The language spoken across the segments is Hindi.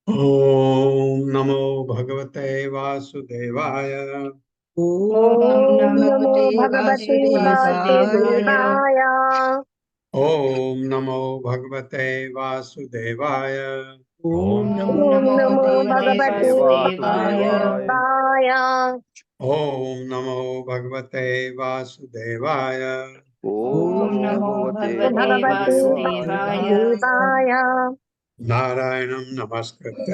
ओम नमो भगवते वासुदेवाय। ओम नमो भगवते वासुदेवाय। ओम नमो भगवते वासुदेवाय। ओम नमो भगवते वासुदेवाय। ओम नमो भगवते वासुदेवाय। ओम नमो भगवते वासुदेवाय। नारायणं नमस्कृत्य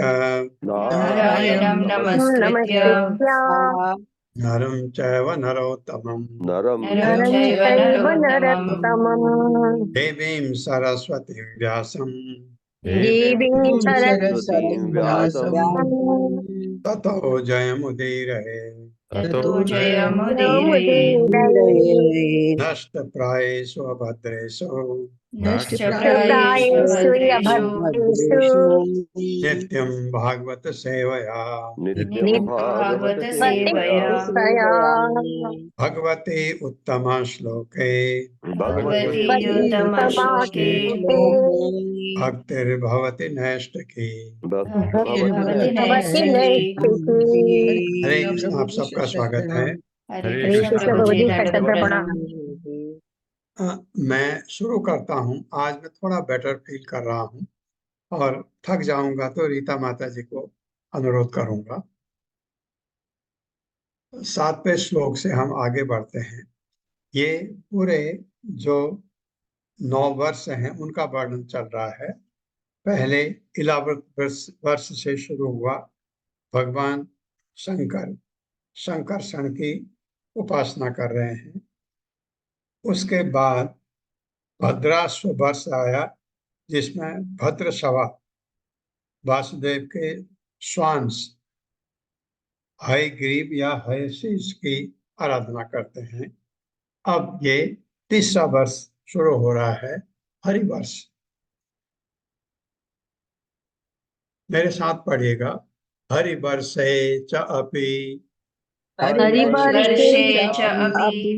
नारायणं नमस्कृत्य नरं चैव नरोत्तमं नरं चैव नरोत्तमं देवीं सरस्वतीं व्यासं देवीं सरस्वतीं व्यासं ततो जयमुदीरये। ततो जयमुदीरये। नष्टप्रायेषु अभद्रेषु नष्टप्रायेषु भद्रेषु नित्यं भागवत सेवया नित्यं भागवत सेवया भगवते उत्तम श्लोके भगवती उत्तमश्लोके भक्तिर्भवति नैष्ठिकी। भवति नैष्ठिकी। हरे कृष्ण, आप सबका स्वागत है। हरे कृष्ण प्रभुजी, दंडवत प्रणाम। मैं शुरू करता हूँ। आज मैं थोड़ा बेटर फील कर रहा हूँ और थक जाऊंगा तो रीता माता जी को अनुरोध करूंगा। 7वें श्लोक से हम आगे बढ़ते हैं। ये पूरे जो 9 वर्ष हैं उनका वर्णन चल रहा है। पहले 11 वर्ष से शुरू हुआ। भगवान शंकरषण की उपासना कर रहे हैं। उसके बाद भद्राश्व वर्ष आया जिसमें भद्रशवा वासुदेव के श्वांस हयग्रीव या हयशीष की आराधना करते हैं। अब ये 3रा वर्ष शुरू हो रहा है, हरिवर्ष। मेरे साथ पढ़िएगा। हरिवर्षे च अपि हरिवर्षे च अपि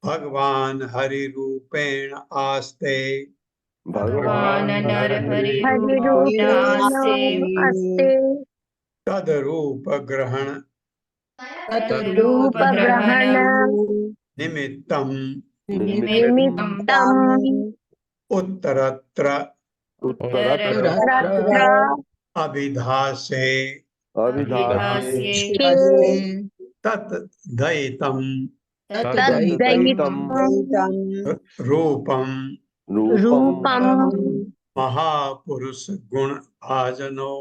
भगवान हरि रूपेण आस्ते भगवान् नरहरिरूपेण आस्ते तदरूप ग्रहण निमित्तम उत्तरत्र अभिधासे तद्दयितं रूपम महापुरुष गुण भाजनो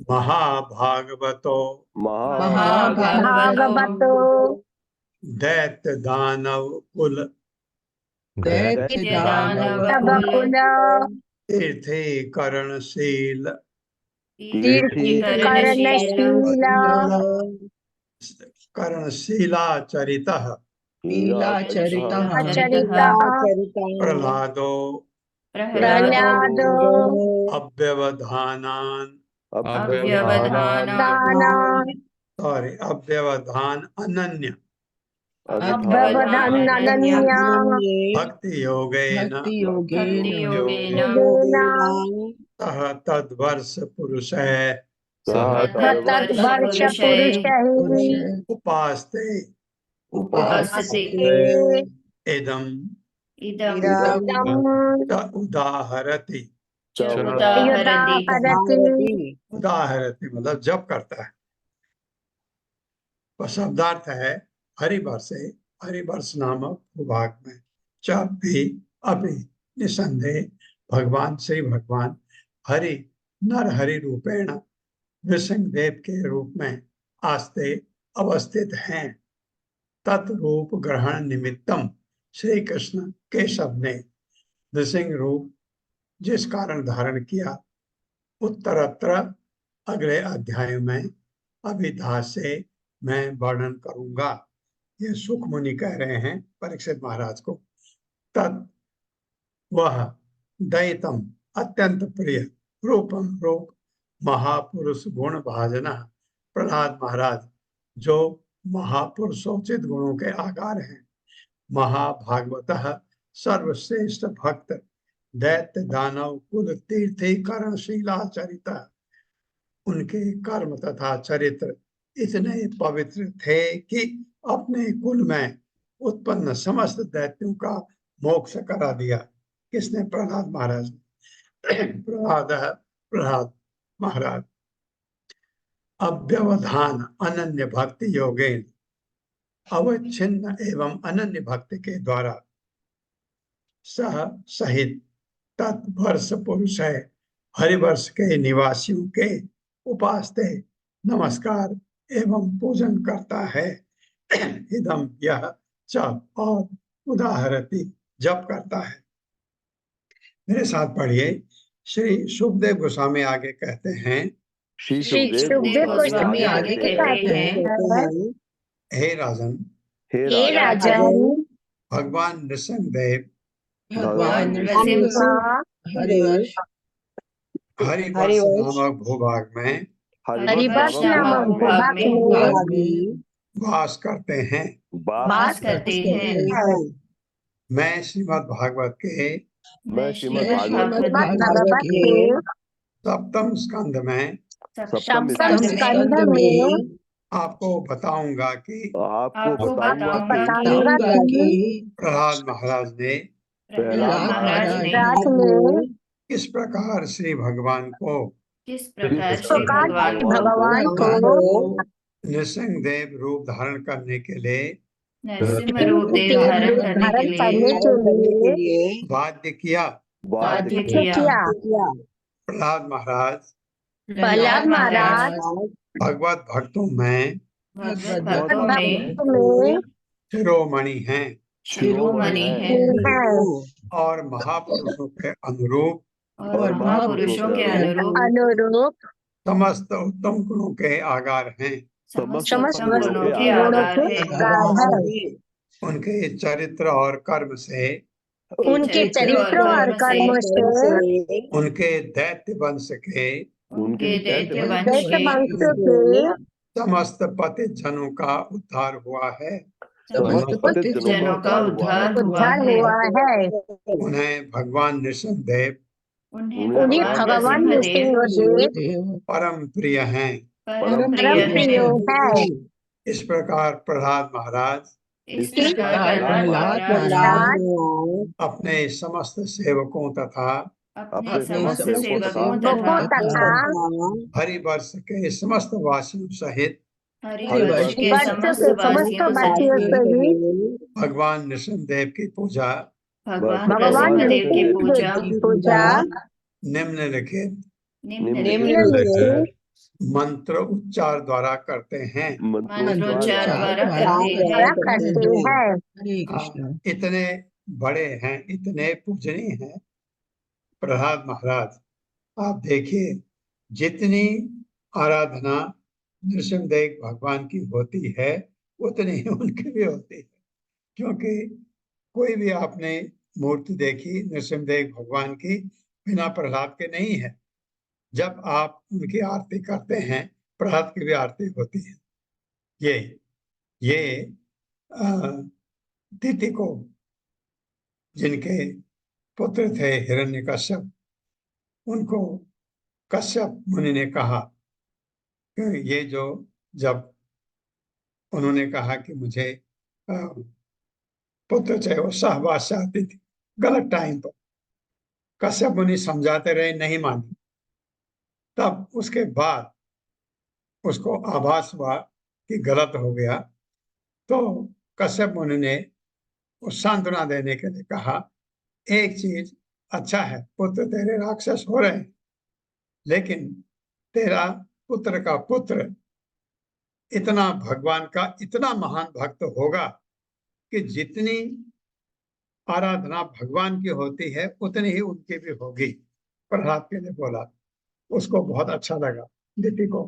महाभागवतो दैत्य दानव कुल तीर्थीकरणशील करणशीलाचरितः प्रह्लादो अव्यवधान अनन्य अभ्यवदन्नन्या भक्ति योगेन सह तद्वर्ष पुरुषः तद्वर्ष पुरुषैः उपास्ते उपासते इदं इदं च उदाहरति। उदाहरति उदाहरति मतलब जप करता है। वह शब्दार्थ है हरिवर्षे, हरिवर्ष नामक भूभाग में जब भी अभी निसंदेह भगवान श्री भगवान हरि नर हरि रूपेण नृसिंहदेव के रूप में आस्ते अवस्थित हैं। तत्रूप ग्रहण निमित्तम श्री कृष्ण केशव ने नृसिंह रूप जिस कारण धारण किया उत्तरत्र अगले अध्याय में अभिधा से मैं वर्णन करूंगा। ये सुख मुनि कह रहे हैं परीक्षित महाराज को। तत् वह दैतम अत्यंत प्रिय रूपम रूप महापुरुष गुण भाजन प्रहलाद महाराज जो महापुरुषोचित गुणों के आकार हैं। महाभागवत सर्वश्रेष्ठ भक्त दैत्य दानव कुल तीर्थी कर्णशीलाचरित उनके कर्म तथा चरित्र इतने पवित्र थे कि अपने कुल में उत्पन्न समस्त दैत्यों का मोक्ष करा दिया। किसने? प्रहलाद महाराज ने। प्रहलाद महाराज अव्यवधान अनन्य भक्ति योगेन अवच्छिन्न एवं अनन्य भक्ति के द्वारा सह सहित तत्वर्ष पुरुष है हरिवर्ष के निवासियों के उपासते नमस्कार एवं पूजन करता है। इदम यह च और उदाहरति जप करता है। मेरे साथ पढ़िए। श्री सुखदेव गोस्वामी आगे कहते हैं, श्री सुखदेव गोस्वामी आगे कहते हैं, हे राजन, हे राजन, भगवान नृसिंहदेव भगवान हरिवर्ष नामक भूभाग में हरिवर्ष नामक भूभाग में वास करते हैं। मैं श्रीमद् भागवत के सप्तम स्कंद में आपको बताऊंगा कि प्रहलाद महाराज ने किस प्रकार श्री भगवान को नृसिंहदेव रूप धारण करने के लिए बाध्य किया। प्रहलाद महाराज भगवत भक्तों में शिरोमणि हैं और महापुरुषों के अनुरूप समस्त उत्तम गुणों के आगार हैं। उनके चरित्र और कर्म से उनके चरित्र और कर्म से उनके दैत्य वंश के समस्त पतित जनों का उद्धार हुआ है। उद्धार हुआ है। उन्हें भगवान नृसिंहदेव उन्हें भगवान नृसिंहदेव परम प्रिय हैं। परम प्रिय है। इस प्रकार प्रहलाद महाराज अपने समस्त सेवकों तथा हरिवर्ष के समस्त वासियों सहित भगवान नृसिंहदेव की पूजा निम्नलिखित मंत्र उच्चार द्वारा करते हैं। इतने बड़े हैं, इतने पूजनीय हैं प्रहलाद महाराज। आप देखिए, जितनी आराधना नृसिंहदेव भगवान की होती है उतनी ही उनकी भी होती है, क्योंकि कोई भी आपने मूर्ति देखी नृसिंहदेव भगवान की बिना प्रहलाद के नहीं है। जब आप उनकी आरती करते हैं प्रहलाद की भी आरती होती है। ये दिति को, जिनके पुत्र थे हिरण्यकश्यप, उनको कश्यप मुनि ने कहा कि ये जो, जब उन्होंने कहा कि मुझे पुत्र चाहिए, वो सहवास चाहती थी, गलत टाइम पर कश्यप मुनि समझाते रहे, नहीं मानी। तब उसके बाद उसको आभास हुआ कि गलत हो गया, तो कश्यप मुनि ने उस सांत्वना देने के लिए कहा, एक चीज अच्छा है, पुत्र तेरे राक्षस हो रहे हैं, लेकिन तेरा पुत्र का पुत्र इतना भगवान का इतना महान भक्त होगा कि जितनी आराधना भगवान की होती है उतनी ही उनकी भी होगी। प्रहलाद के लिए बोला, उसको बहुत अच्छा लगा दिति को।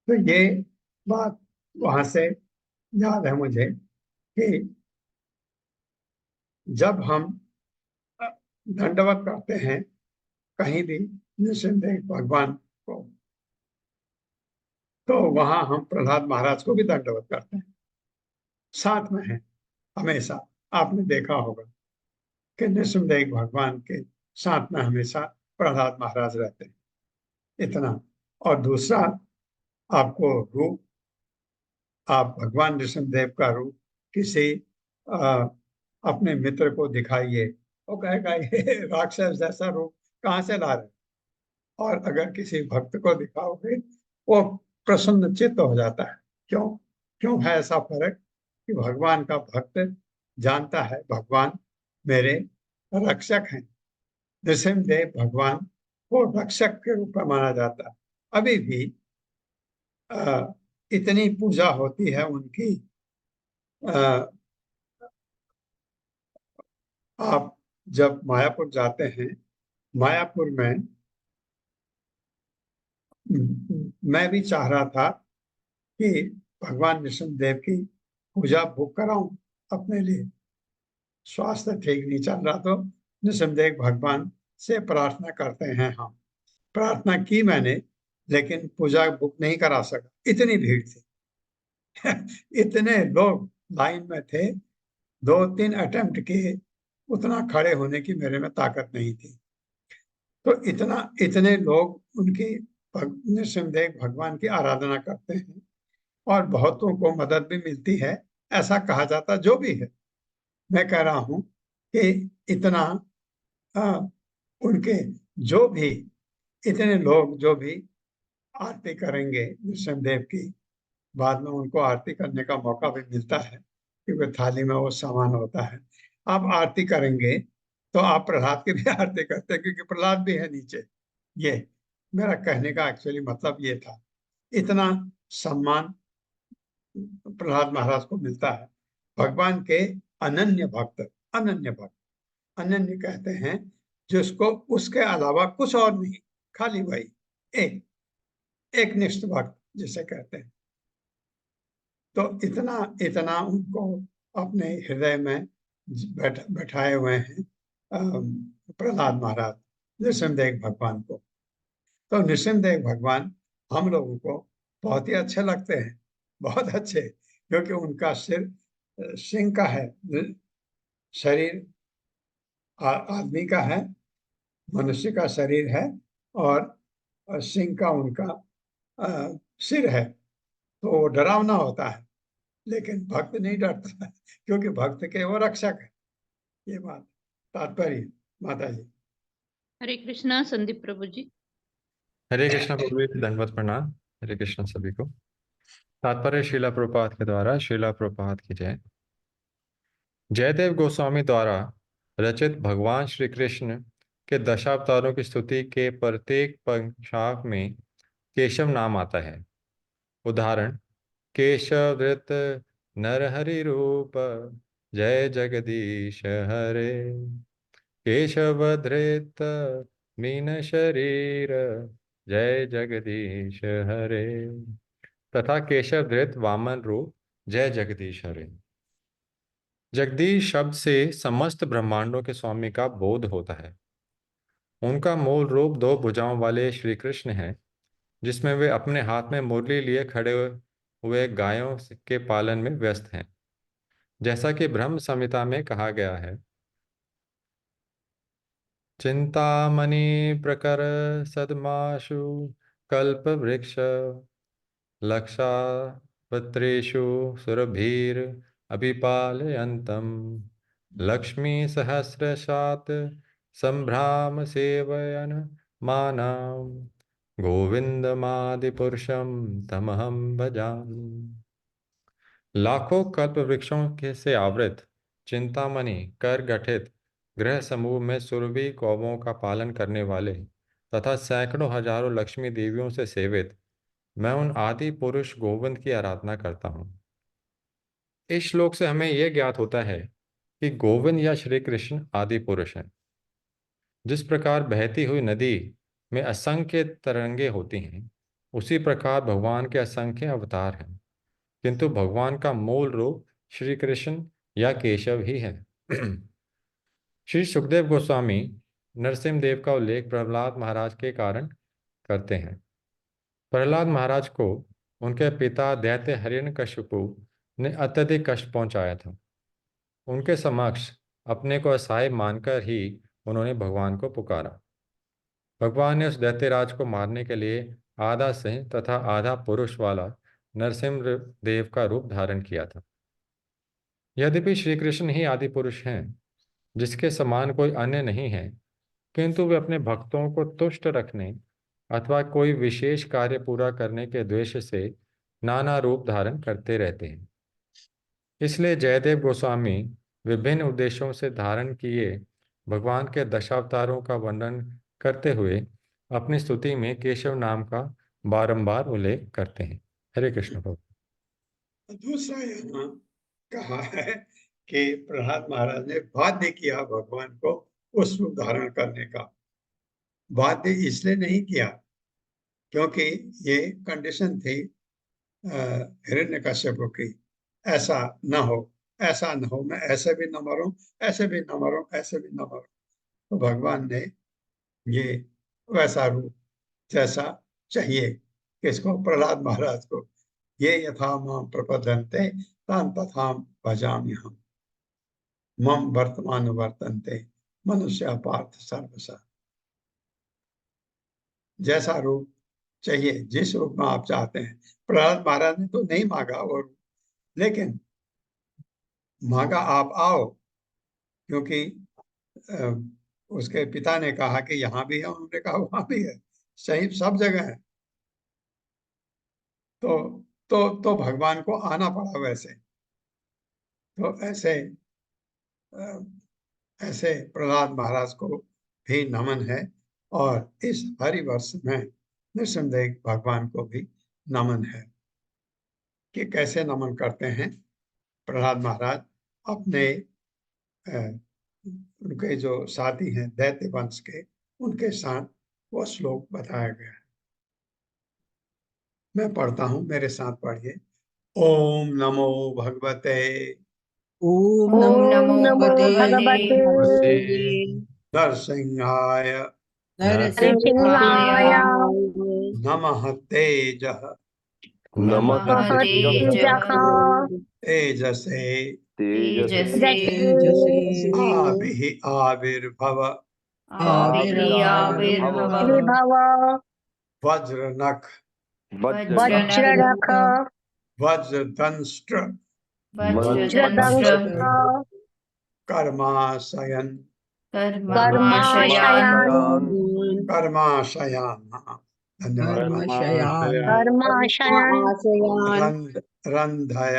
तो ये बात वहां से याद है मुझे कि जब हम दंडवत करते हैं कहीं भी निसंदेह भगवान को, तो वहां हम प्रहलाद महाराज को भी दंडवत करते हैं, साथ में है हमेशा। आपने देखा होगा कि निसंदेह भगवान के साथ में हमेशा प्रहलाद महाराज रहते हैं, इतना। और दूसरा, आपको रूप, आप भगवान नृसिंहदेव का रूप किसी अपने मित्र को दिखाइए, वो कहेगा ये राक्षस जैसा रूप कहाँ से ला रहे। और अगर किसी भक्त को दिखाओगे, वो प्रसन्न चित्त हो जाता है। क्यों? क्यों है ऐसा फर्क कि भगवान का भक्त जानता है भगवान मेरे रक्षक हैं। नृसिंहदेव भगवान को रक्षक के रूप में माना जाता है। अभी भी इतनी पूजा होती है उनकी। आप जब मायापुर जाते हैं, मायापुर में मैं भी चाह रहा था कि भगवान नृसिंहदेव की पूजा बुक कराऊं अपने लिए। स्वास्थ्य ठीक नहीं चल रहा, तो नृसिंहदेव भगवान से प्रार्थना करते हैं हम। प्रार्थना की मैंने, लेकिन पूजा बुक नहीं करा सका, इतनी भीड़ थी। इतने लोग लाइन में थे, 2-3 अटेम्प्ट किए, उतना खड़े होने की मेरे में ताकत नहीं थी। तो इतने लोग उनकी नृसिंहदेव भगवान की आराधना करते हैं और बहुतों को मदद भी मिलती है, ऐसा कहा जाता। जो भी है, मैं कह रहा हूं कि इतना आ, उनके जो भी इतने लोग जो भी आरती करेंगे नृसिंहदेव की, बाद में उनको आरती करने का मौका भी मिलता है, क्योंकि थाली में वो सामान होता है। आप आरती करेंगे तो आप प्रहलाद की भी आरती करते हैं, क्योंकि प्रहलाद भी है नीचे। ये मेरा कहने का एक्चुअली मतलब ये था। इतना सम्मान प्रहलाद महाराज को मिलता है। भगवान के अनन्य भक्त, अनन्य भक्त, अनन्य कहते हैं जिसको उसके अलावा कुछ और नहीं, खाली वही एक एक निष्ठ भक्त जिसे कहते हैं। तो इतना इतना उनको अपने हृदय में बैठाए हुए हैं प्रहलाद महाराज, नृसिंहदेव भगवान को। तो नृसिंहदेव भगवान हम लोगों को बहुत ही अच्छे लगते हैं, बहुत अच्छे, क्योंकि उनका सिर सिंह का है, शरीर आदमी का है, मनुष्य का शरीर है, और सिंह का उनका सिर है। तो वो डरावना होता है, लेकिन भक्त नहीं डरता है, क्योंकि भक्त के वो रक्षक है। ये बात तात्पर्य। माता जी। हरे कृष्णा। संदीप प्रभु जी। हरे कृष्णा प्रभु जी, दंडवत प्रणाम। हरे कृष्णा सभी को। तात्पर्य श्रीला प्रभुपाद के द्वारा। श्रीला प्रभुपाद की जय। जयदेव गोस्वामी द्वारा रचित भगवान श्री कृष्ण के दशावतारों की स्तुति के प्रत्येक पंचांग में केशव नाम आता है। उदाहरण: केशवृत नरहरि रूप, जय जगदीश हरे। केशवधृत मीन शरीर, जय जगदीश हरे। तथा केशवधृत वामन रूप, जय जगदीश हरे। जगदीश शब्द से समस्त ब्रह्मांडों के स्वामी का बोध होता है। उनका मूल रूप 2 भुजाओं वाले श्री कृष्ण है, जिसमें वे अपने हाथ में मुरली लिए खड़े हुए गायों के पालन में व्यस्त हैं। जैसा कि ब्रह्म संहिता में कहा गया है, चिंतामणि प्रकर सदमाशु कल्प वृक्ष लक्षापत्रेषु सुरभीर अभिपालयन्तम लक्ष्मी सहस्रशात संभ्राम सेवयन मानाम गोविंदमादिपुरुषम तमहम भजामि। लाखों कल्प वृक्षों के से आवृत चिंतामणि कर गठित ग्रह समूह में सुरभि कौवों का पालन करने वाले तथा सैकड़ों हजारों लक्ष्मी देवियों से सेवित मैं उन आदि पुरुष गोविंद की आराधना करता हूँ। इस श्लोक से हमें यह ज्ञात होता है कि गोविंद या श्री कृष्ण आदि पुरुष हैं। जिस प्रकार बहती हुई नदी में असंख्य तरंगे होती हैं, उसी प्रकार भगवान के असंख्य अवतार हैं, किंतु भगवान का मूल रूप श्री कृष्ण या केशव ही है। श्री सुखदेव गोस्वामी नरसिंहदेव का उल्लेख प्रहलाद महाराज के कारण करते हैं। प्रहलाद महाराज को उनके पिता दैत्य हिरण्यकशिपु ने अत्यधिक कष्ट पहुंचाया था। उनके समक्ष अपने को असहाय मानकर ही उन्होंने भगवान को पुकारा। भगवान ने उस दैत्यराज को मारने के लिए आधा सिंह तथा आधा पुरुष वाला नरसिंह देव का रूप धारण किया था। यद्यपि श्री कृष्ण ही आदि पुरुष हैं, जिसके समान कोई अन्य नहीं है, किंतु वे अपने भक्तों को तुष्ट रखने अथवा कोई विशेष कार्य पूरा करने के द्वेष से नाना रूप धारण करते रहते हैं। इसलिए जयदेव गोस्वामी विभिन्न उद्देश्यों से धारण किए भगवान के दशावतारों का वर्णन करते हुए अपनी स्तुति में केशव नाम का बारंबार उल्लेख करते हैं। हरे कृष्ण प्रभु। दूसरा यहाँ कहा है कि प्रहलाद महाराज ने बाध्य किया भगवान को उस रूप धारण करने का। बाध्य इसलिए नहीं किया क्योंकि ये कंडीशन थी हिरण्यकश्यप की, ऐसा न हो, ऐसा न हो, मैं ऐसे भी न मरूं, ऐसे भी न मरूं, ऐसे भी न मरूं। तो भगवान ने ये वैसा रूप जैसा चाहिए किसको, प्रहलाद महाराज को, ये यथा माम प्रपद्यन्ते तान् तथा भजामि हम मम वर्तमान वर्तन्ते मनुष्य पार्थ सर्वसा। जैसा रूप चाहिए, जिस रूप में आप चाहते हैं। प्रहलाद महाराज ने तो नहीं मांगा वो रूप, लेकिन मांगा आप आओ, क्योंकि उसके पिता ने कहा कि यहाँ भी है, उन्होंने कहा वहां भी है, सही सब जगह है। तो भगवान को आना पड़ा वैसे। तो ऐसे प्रहलाद महाराज को भी नमन है, और इस हरिवर्ष में नृसिंहदेव भगवान को भी नमन है। कि कैसे नमन करते हैं प्रहलाद महाराज अपने उनके जो साथी हैं दैत्य वंश के, उनके साथ वो श्लोक बताया गया है। मैं पढ़ता हूं, मेरे साथ पढ़िए। ओम नमो भगवते ओम नमो भगवते नरसिंहाय नरसिंहाय नमः तेजः नमः तेजः तेजसे तेजसे आविर्भव विभव वज्रनख वज्रनख वज्रदंष्ट्र वज्रदंष्ट्र कर्माशयन कर्माशयान् कर्माशयान। धन्यवाद। कर्माशयान् रंधय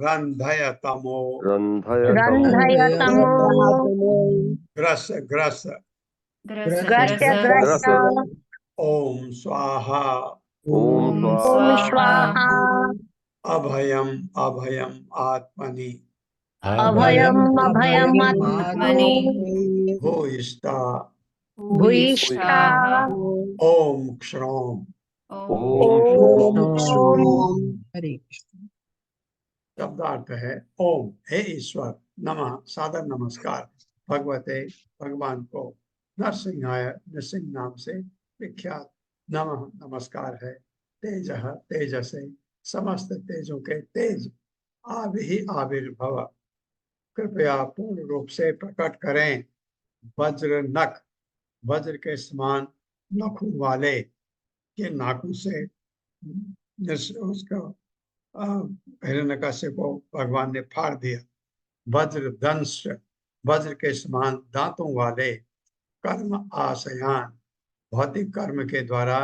रंधय तमो रन्धयतमो ग्रस ग्रस ग्रस्य ग्रस्य ओम स्वाहा ॐ स्वाहा अभयम अभयम आत्मनि अभयम् अभयमात्मनि भूयिष्ठा भूयिष्ठा ओम क्षणोम। शब्दार्थ है ओम, हे ईश्वर, नमः सादर नमस्कार भगवते भगवान को नरसिंहाय नरसिंह नाम से विख्यात नमः नमस्कार है। तेजः तेजसे समस्त तेजों के तेज आविर्भव कृपया पूर्ण रूप से प्रकट करें। वज्र नख, वज्र के समान नखों वाले, के नाकों से उसका हिरण्यकश्यप को भगवान ने फाड़ दिया। वज्र दंश, वज्र के समान दांतों वाले, कर्म आशयान, भौतिक कर्म के द्वारा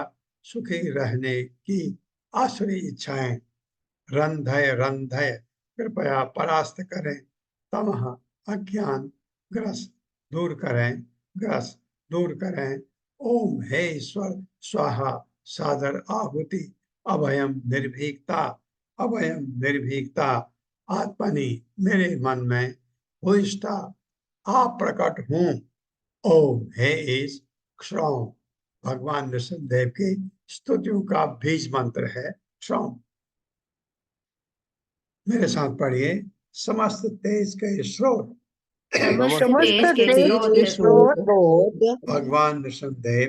सुखी रहने की आसुरी इच्छाएं। रंधय रंधय, कृपया परास्त करें। तमह, अज्ञान ग्रस दूर करें, ग्रस दूर करें। ओम हे ईश्वर स्वाहा, सादर आहुति। अभयम निर्भीकता, अभयम निर्भीकता। आत्मनि, मेरे मन में भूयिष्ठा, आप प्रकट हूं। ओम हे ईश क्षौम, भगवान नृसिंहदेव की स्तुतियों का बीज मंत्र है क्षौम। मेरे साथ पढ़िए। समस्त तेज के स्रोत, समस्त तेज के स्रोत भगवान नृसिंहदेव,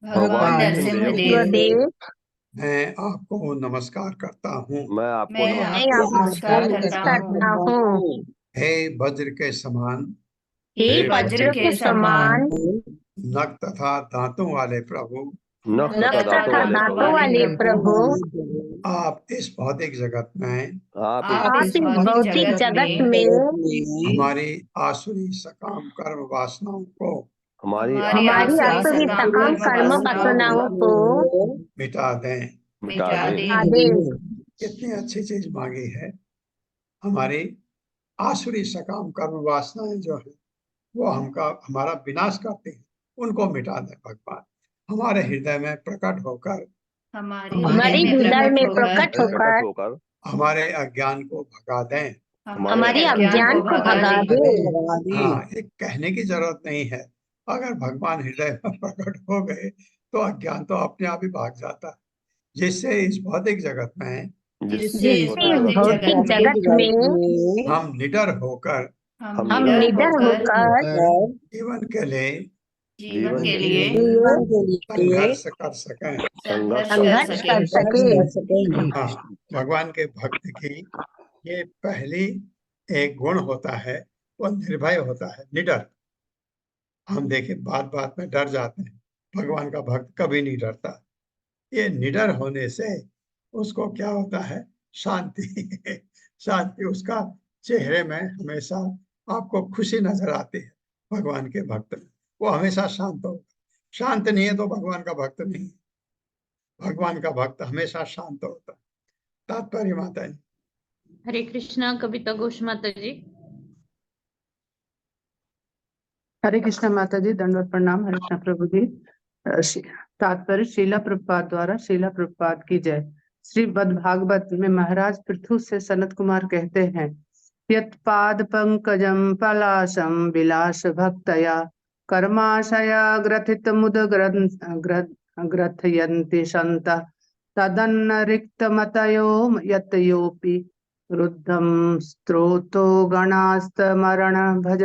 भगवान नरसिंहदेव, मैं आपको नमस्कार करता हूँ। मैं आपको मैं नमस्कार आपको नमस्कार करता हूँ। हे वज्र के समान, हे वज्र के समान, नख तथा दांतों वाले प्रभु, नख नख तथा तथा दांतों वाले दांतों वाले प्रभु, आप इस भौतिक जगत में आप आप इस भौतिक जगत में हमारी आसुरी सकाम कर्म वासनाओं को हमारी हमारी आसुरी सकाम कर्म वासनाओं को मिटा दें। मिटा दे। मिटा दे। कितनी अच्छी चीज मांगी है। हमारी आसुरी सकाम कर्म वासनाएं जो है वो हमारा विनाश करती हैं, उनको मिटा दें भगवान। हमारे हृदय में प्रकट होकर, हमारे हृदय में प्रकट होकर हमारे अज्ञान को भगा दें। हमारे अज्ञान को भगा दे। हाँ, ये कहने की जरूरत नहीं है। अगर भगवान हृदय में प्रकट हो गए तो अज्ञान तो अपने आप ही भाग जाता है। जिससे इस भौतिक जगत में, जिससे इस भौतिक जगत में हम निडर होकर हम निडर होकर जीवन के लिए जीवन के लिए संघर्ष कर सकें। संघर्ष कर सके। हाँ, भगवान के भक्त की ये पहली एक गुण होता है, वो निर्भय होता है, निडर। हम देखें बात बात में डर जाते हैं, भगवान का भक्त कभी नहीं डरता। ये निडर होने से उसको क्या होता है, शांति शांति उसका चेहरे में हमेशा आपको खुशी नजर आती है। भगवान के भक्त में वो हमेशा शांत होता, शांत नहीं है तो भगवान का भक्त नहीं। भगवान का भक्त हमेशा शांत होता। तात्पर्य माता जी। हरे कृष्णा कविता घोष माता जी। हरे कृष्णा माता जी, दंडवत प्रणाम। हरे कृष्णा प्रभु जी। तात्पर्य श्रीला प्रभुपाद द्वारा श्रीला प्रभुपाद की जय। श्रीमद् भागवत में महाराज पृथु से सनत कुमार कहते हैं, यत्पाद पंकजम पलाशम विलास भक्तया कर्माशया ग्रथित मुद ग्रथयन्ति संत तदन्न रिक्त मतयो यतयोपि रुद्धम स्त्रोतो गणास्तमरण भज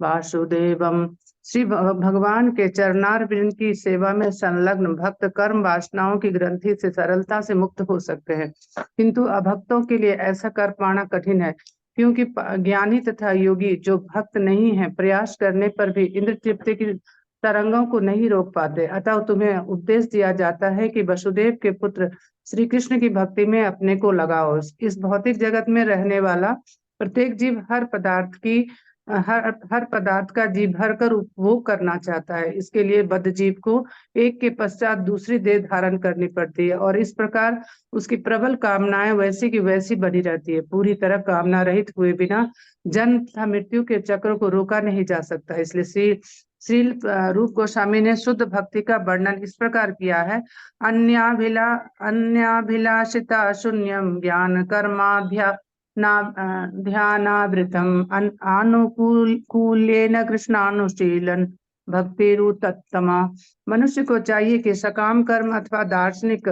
वासुदेवम। श्री भगवान के चरणार विंद की सेवा में संलग्न भक्त कर्म वासनाओं की ग्रंथि से सरलता से मुक्त हो सकते हैं, किंतु अभक्तों के लिए ऐसा कर पाना कठिन है, क्योंकि ज्ञानी तथा योगी जो भक्त नहीं है प्रयास करने पर भी इंद्र तृप्ति की तरंगों को नहीं रोक पाते। अतः तुम्हें उपदेश दिया जाता है कि वसुदेव के पुत्र श्री कृष्ण की भक्ति में अपने को लगाओ। इस भौतिक जगत में रहने वाला प्रत्येक जीव हर पदार्थ का जी भर कर उपभोग करना चाहता है। इसके लिए बद्ध जीव को एक के पश्चात दूसरी देह धारण करनी पड़ती है और इस प्रकार उसकी प्रबल कामनाएं वैसी की वैसी बनी रहती है। पूरी तरह कामना रहित हुए बिना जन्म तथा मृत्यु के चक्र को रोका नहीं जा सकता। इसलिए श्री रूप गोस्वामी ने शुद्ध भक्ति का वर्णन इस प्रकार किया है, अन्याभिलाषिता शून्यम ज्ञान कर्माभ्या ध्यानावृतम आनुकूल्येन कृष्णानुशीलन भक्तिरुत्तमा। मनुष्य को चाहिए कि सकाम कर्म अथवा दार्शनिक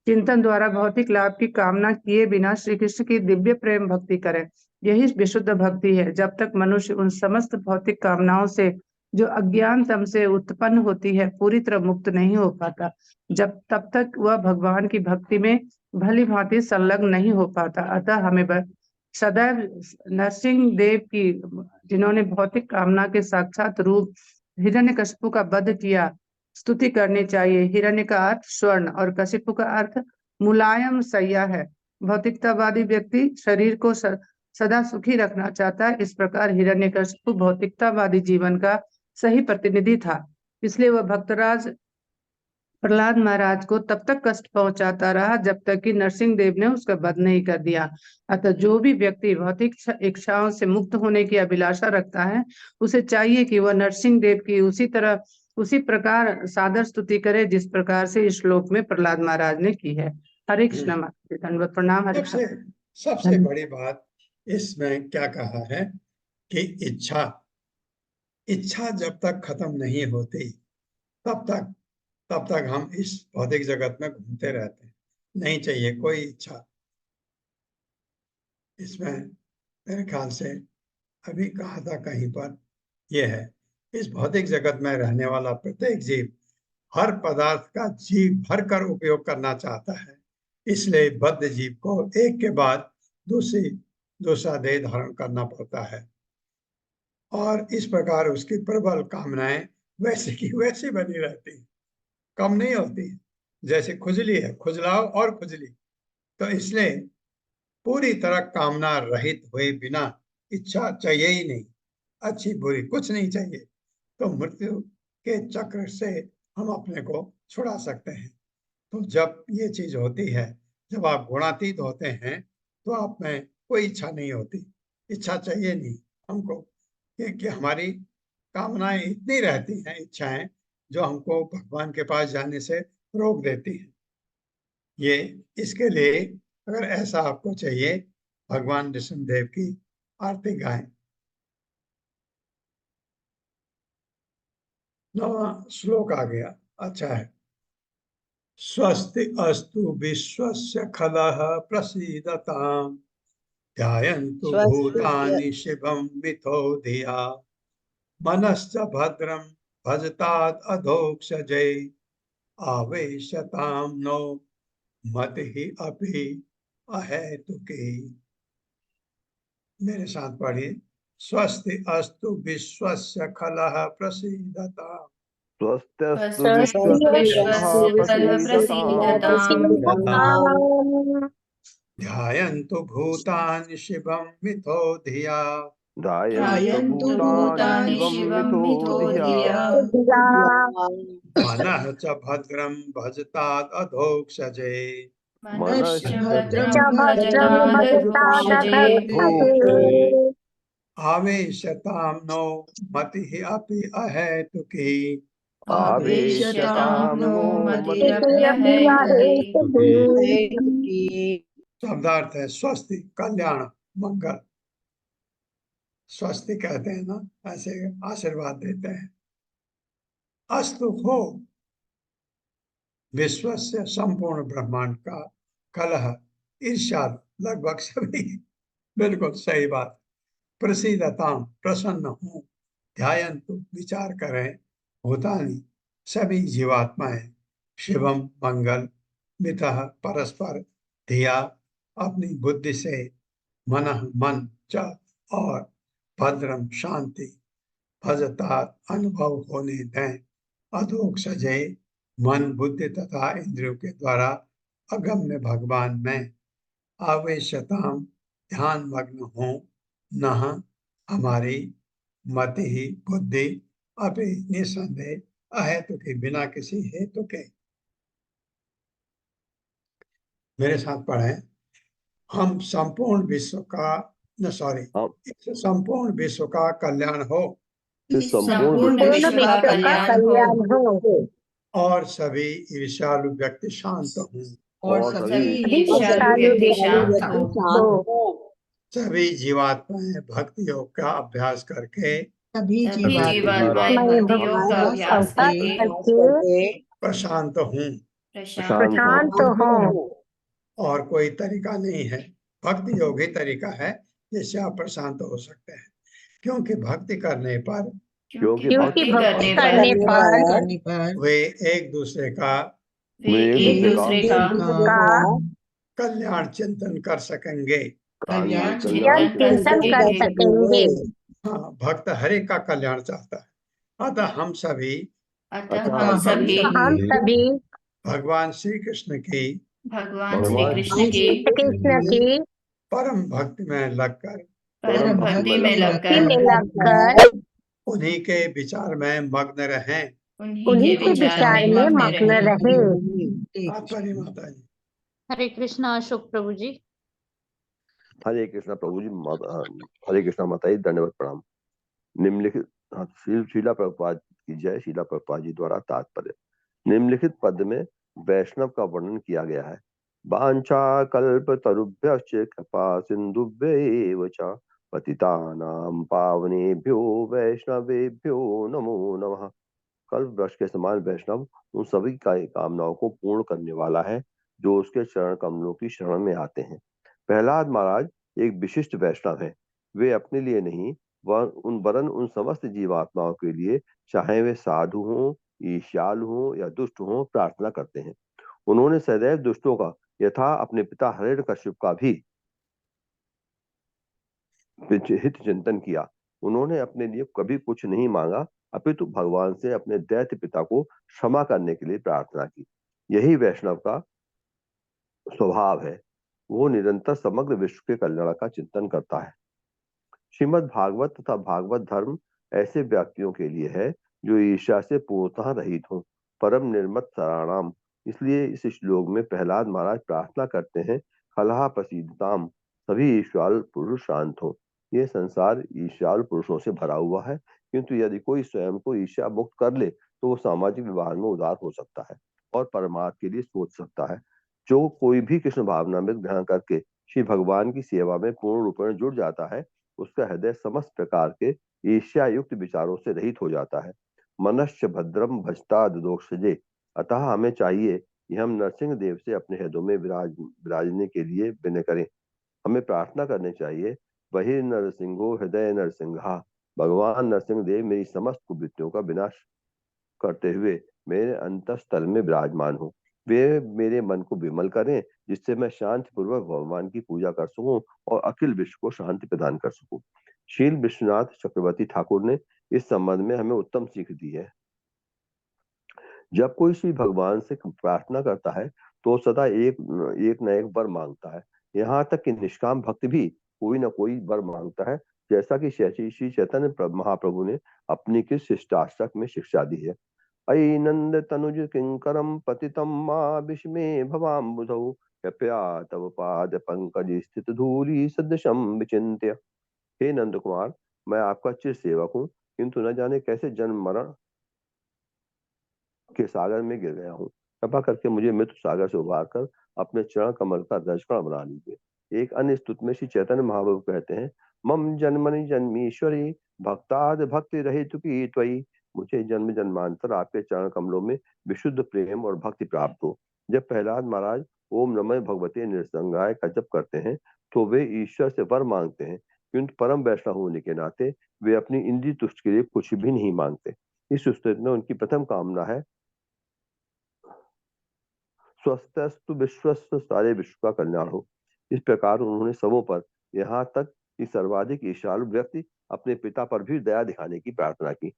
चिंतन द्वारा भौतिक लाभ की कामना किए बिना श्री कृष्ण की दिव्य प्रेम भक्ति करे। यही विशुद्ध भक्ति है। जब तक मनुष्य उन समस्त भौतिक कामनाओं से जो अज्ञान तम से उत्पन्न होती है पूरी तरह मुक्त नहीं हो पाता जब तब तक वह भगवान की भक्ति में भली भांति संलग्न नहीं हो पाता। अतः हमें सदैव नरसिंह देव की, जिन्होंने भौतिक कामना के साक्षात रूप हिरण्यकशिपु का वध किया, स्तुति करनी चाहिए। हिरण्य का अर्थ स्वर्ण और कशिपु का अर्थ मुलायम सैया है। भौतिकतावादी व्यक्ति शरीर को सदा सुखी रखना चाहता है। इस प्रकार हिरण्यकशिपु भौतिकतावादी जीवन का सही प्रतिनिधि था, इसलिए वह भक्तराज प्रहलाद महाराज को तब तक कष्ट पहुंचाता रहा जब तक कि नरसिंह देव ने उसका वध नहीं कर दिया। अतः जो भी व्यक्ति भौतिक इच्छाओं से मुक्त होने की अभिलाषा रखता है, उसे चाहिए कि वह नरसिंह देव की उसी प्रकार सादर स्तुति करे जिस प्रकार से इस श्लोक में प्रहलाद महाराज ने की है। हरे कृष्ण माता, धन्यवाद, प्रणाम। हरे कृष्ण। सबसे बड़ी बात इसमें क्या कहा है कि इच्छा जब तक खत्म नहीं होती तब तक हम इस भौतिक जगत में घूमते रहते हैं। नहीं चाहिए कोई इच्छा। इसमें मेरे ख्याल से अभी कहा था कहीं पर, यह है, इस भौतिक जगत में रहने वाला प्रत्येक जीव हर पदार्थ का जी भर कर उपयोग करना चाहता है। इसलिए बद्ध जीव को एक के बाद दूसरा देह धारण करना पड़ता है और इस प्रकार उसकी प्रबल कामनाएं वैसे की वैसी बनी रहती है, कम नहीं होती। जैसे खुजली है, खुजलाओ और खुजली। तो इसलिए पूरी तरह कामना रहित हुए बिना इच्छा चाहिए ही नहीं, अच्छी बुरी कुछ नहीं चाहिए, तो मृत्यु के चक्र से हम अपने को छुड़ा सकते हैं। तो जब ये चीज होती है, जब आप गुणातीत होते हैं, तो आप में कोई इच्छा नहीं होती, इच्छा चाहिए नहीं हमको, क्योंकि हमारी कामनाएं इतनी रहती हैं, इच्छाएं, जो हमको भगवान के पास जाने से रोक देती हैं। ये इसके लिए अगर ऐसा आपको चाहिए, भगवान नृसिंहदेव की आरती गाएं। 9वां श्लोक आ गया, अच्छा है। स्वस्ति अस्तु विश्वस्य खलः प्रसीदताम्, ध्यायन्तु भूतानि शिवं मिथो धिया, मनश्च भद्रं भजतात् अधोक्षजे, आवेशतां नो मतिः अपि अहेतुकी। मेरे साथ पढ़िए। स्वस्ति अस्तु विश्वस्य खलः प्रसीदताम्, स्वस्त्यस्तु स्वस्ति विश्वस्य ध्यायन्तु भूतानि शिवं मिथो धिया, ध्यायन्तु भूतानि शिवं मिथो धिया, मनः च भद्रं भजतात् अधोक्षजे, मनश्च भद्रं भद्रं भजतादधोक्षजे, आवेशतां नो मतिः अपि अहेतुकी। आवेशतां नो मतिरप्यहेतुकी। शब्दार्थ है स्वस्ति, कल्याण, मंगल। स्वस्ति कहते हैं ना, ऐसे आशीर्वाद देते हैं। अस्तु हो, विश्व से संपूर्ण ब्रह्मांड का कलह, ईर्ष्या, लगभग सभी, बिल्कुल सही बात। प्रसीदताम, प्रसन्न हूं, ध्यायन्तु, विचार करें, भूतानि, सभी जीवात्माएं, शिवम, मंगल, मितः, परस्पर, धिया, अपनी बुद्धि से, मनः, मन, च, और भद्रम, शांति, भजता, अनुभव होने दें, अधोक्षजे, मन, बुद्धि तथा इंद्रियों के द्वारा अगम्य भगवान में, आवेशताम, ध्यान मग्न हो, नह, हमारी, मति ही, बुद्धि, अपि, निसंदेह, अहेतु के, बिना किसी हेतु के। मेरे साथ पढ़ें। हम संपूर्ण विश्व का संपूर्ण विश्व का कल्याण हो, संपूर्ण विश्व का कल्याण हो, और सभी ईर्ष्यालु व्यक्ति शांत हों, और सभी ईर्ष्यालु व्यक्ति शांत हो, सभी जीवात्माएं भक्ति योग का अभ्यास करके सभी जीवात्माएं भक्ति योग का अभ्यास करके प्रशांत हूँ। प्रशांत हो। और कोई तरीका नहीं है, भक्ति योग ही तरीका है जिससे आप प्रशांत हो सकते हैं। क्योंकि भक्ति करने पर क्योंकि भक्ति भक्ति करने करने पर वे एक दूसरे का एक दूसरे का कल्याण चिंतन कर सकेंगे। कल्याण ज्ञान चिंतन कर चिंतन कर सकेंगे। सकेंगे। हाँ, भक्त हरे का कल्याण चाहता है। अतः हम सभी अतः हम सभी हम सभी भगवान श्री कृष्ण की भगवान श्री कृष्ण की कृष्ण की परम भक्ति में लगकर परम भक्ति में भक्ति में लगकर लगकर उन्हीं के विचार में मग्न रहें। उन्हीं के विचार में मग्न रहे। तात्पर्य माता जी। हरे कृष्णा अशोक प्रभु जी। हरे कृष्णा प्रभु जी। हरे कृष्णा माता जी, दंडवत प्रणाम। निम्नलिखित शीला प्रभुपाद की जय। शीला प्रभुपाद जी द्वारा तात्पर्य। निम्नलिखित पद में वैष्णव का वर्णन किया गया है। वांछा कल्प तरुभ्यश्च कृपा सिंधुभ्यैव च पतितानां पावनेभ्यो वैष्णवेभ्यो नमो नमः। कल्प वृक्ष के समान वैष्णव उन सभी का कामनाओं को पूर्ण करने वाला है जो उसके चरण कमलों की शरण में आते हैं। प्रहलाद महाराज एक विशिष्ट वैष्णव है। वे अपने लिए नहीं वरन उन समस्त जीवात्माओं के लिए, चाहे वे साधु हों, ईर्ष्यालु हों या दुष्ट हों, प्रार्थना करते हैं। उन्होंने सदैव दुष्टों का यथा अपने पिता हिरण्यकश्यप का भी हित चिंतन किया। उन्होंने अपने लिए कभी कुछ नहीं मांगा, अपितु भगवान से अपने दैत्य पिता को क्षमा करने के लिए प्रार्थना की। यही वैष्णव का स्वभाव है। वो निरंतर समग्र विश्व के कल्याण का चिंतन करता है। श्रीमद् भागवत तथा भागवत धर्म ऐसे व्यक्तियों के लिए है जो ईर्ष्या से पूर्णतः रहित हों, परम निर्मत सराणाम। इसलिए इस श्लोक में प्रहलाद महाराज प्रार्थना करते हैं, खलहा प्रसीदताम, सभी ईर्ष्यालु पुरुष शांत हों। ये संसार ईर्ष्यालु पुरुषों से भरा हुआ है, किंतु यदि कोई स्वयं को ईर्ष्या मुक्त कर ले तो वो सामाजिक व्यवहार में उदार हो सकता है और परमार्थ के लिए सोच सकता है। जो कोई भी कृष्ण भावना में ध्यान करके श्री भगवान की सेवा में पूर्ण रूप में जुड़ जाता है, उसका हृदय समस्त प्रकार के ईर्ष्या युक्त विचारों से रहित हो जाता है। मनश्च भद्रम भजता दोषजे। अतः हमें चाहिए कि हम नरसिंह देव से अपने हृदय में विराजने के लिए विनय करें। हमें प्रार्थना करनी चाहिए, वही नरसिंहो हृदय नरसिंहा। भगवान नरसिंह देव मेरी समस्त कुवृत्तियों का विनाश करते हुए मेरे अंतःस्थल में विराजमान हो। वे मेरे मन को विमल करें, जिससे मैं शांति पूर्वक भगवान की पूजा कर सकूं और अखिल विश्व को शांति प्रदान कर सकूं। शील विश्वनाथ चक्रवर्ती ठाकुर ने इस संबंध में हमें उत्तम सीख दी है। जब कोई श्री भगवान से प्रार्थना करता है तो सदा एक न एक वर मांगता है। यहाँ तक कि निष्काम भक्त भी कोई न कोई वर मांगता है, जैसा कि श्री चैतन्य महाप्रभु ने अपनी किस शिष्टाष्टक में शिक्षा दी है। अयि नंद तनुज किंकरम पतितम मां विस्मे भवाम्बुधौ, कृपया तव पाद पंकज स्थित धूलि सदृशम विचिन्त्य। हे नंद कुमार, मैं आपका चिर सेवक हूँ, किंतु न जाने कैसे जन्म मरण के सागर में गिर गया हूँ। कृपा करके मुझे मृत्यु सागर से उबार कर अपने चरण कमल का रजकण बना लीजिए। एक अन्य स्तुत में श्री चैतन्य महाप्रभु कहते हैं, मम जन्मनि जन्मीश्वरी भक्ताद भक्ति रहित की त्वयि। मुझे जन्म जन्मांतर आपके चरण कमलों में विशुद्ध प्रेम और भक्ति प्राप्त हो। जब प्रहलाद महाराज ओम नमः भगवते नृसिंहाय का जप करते हैं तो वे ईश्वर से वर मांगते हैं, किंतु परम वैष्णव होने के नाते वे अपनी इंद्रिय तुष्ट के लिए कुछ भी नहीं मांगते। इस स्थिति में उनकी प्रथम कामना है स्वस्थस्तु विश्वस्त, सारे विश्व का कल्याण हो। इस प्रकार उन्होंने सबों पर, यहाँ तक कि सर्वाधिक ईर्ष्यालु व्यक्ति अपने पिता पर भी दया दिखाने की प्रार्थना की।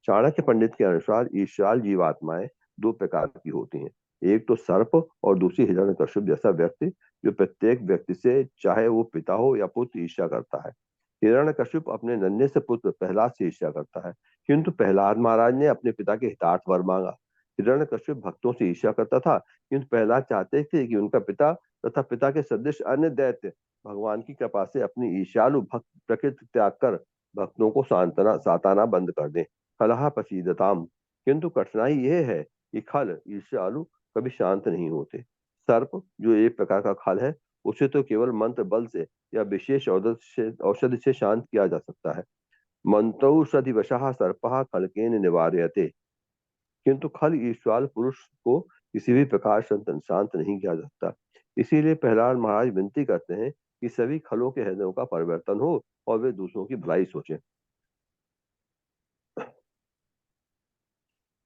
चाणक्य पंडित के अनुसार ईर्ष्याल जीवात्माएं दो प्रकार की होती हैं। एक तो सर्प और दूसरी हिरण्यकश्यप जैसा व्यक्ति, जो प्रत्येक व्यक्ति से, चाहे वो पिता हो या पुत्र, ईर्ष्या करता है। हिरण्यकश्यप अपने नन्हे से पुत्र प्रहलाद से ईर्ष्या करता है, किंतु प्रहलाद महाराज ने अपने पिता के हितार्थ वर मांगा। हिरण्यकश्यप भक्तों से ईर्ष्या करता था, किंतु प्रहलाद चाहते थे कि उनका पिता तथा पिता के सदृश अन्य दैत्य भगवान की कृपा से अपनी ईर्ष्यालु भक्त प्रकृति त्याग कर भक्तों को साताना बंद कर दें। कलह प्रसीदताम। किंतु कठिनाई यह है कि खल ईर्ष्यालु कभी शांत नहीं होते। सर्प जो एक प्रकार का खल है, उसे तो केवल मंत्र बल से या विशेष औषधि से शांत किया जा सकता है। मंत्रौषधि वशः सर्पः खलकेन निवार्यते। किंतु खल ईश्वाल पुरुष को किसी भी प्रकार शांत नहीं किया जा सकता। इसीलिए प्रहलाद महाराज विनती करते हैं कि सभी खलों के हृदयों का परिवर्तन हो और वे दूसरों की भलाई सोचें।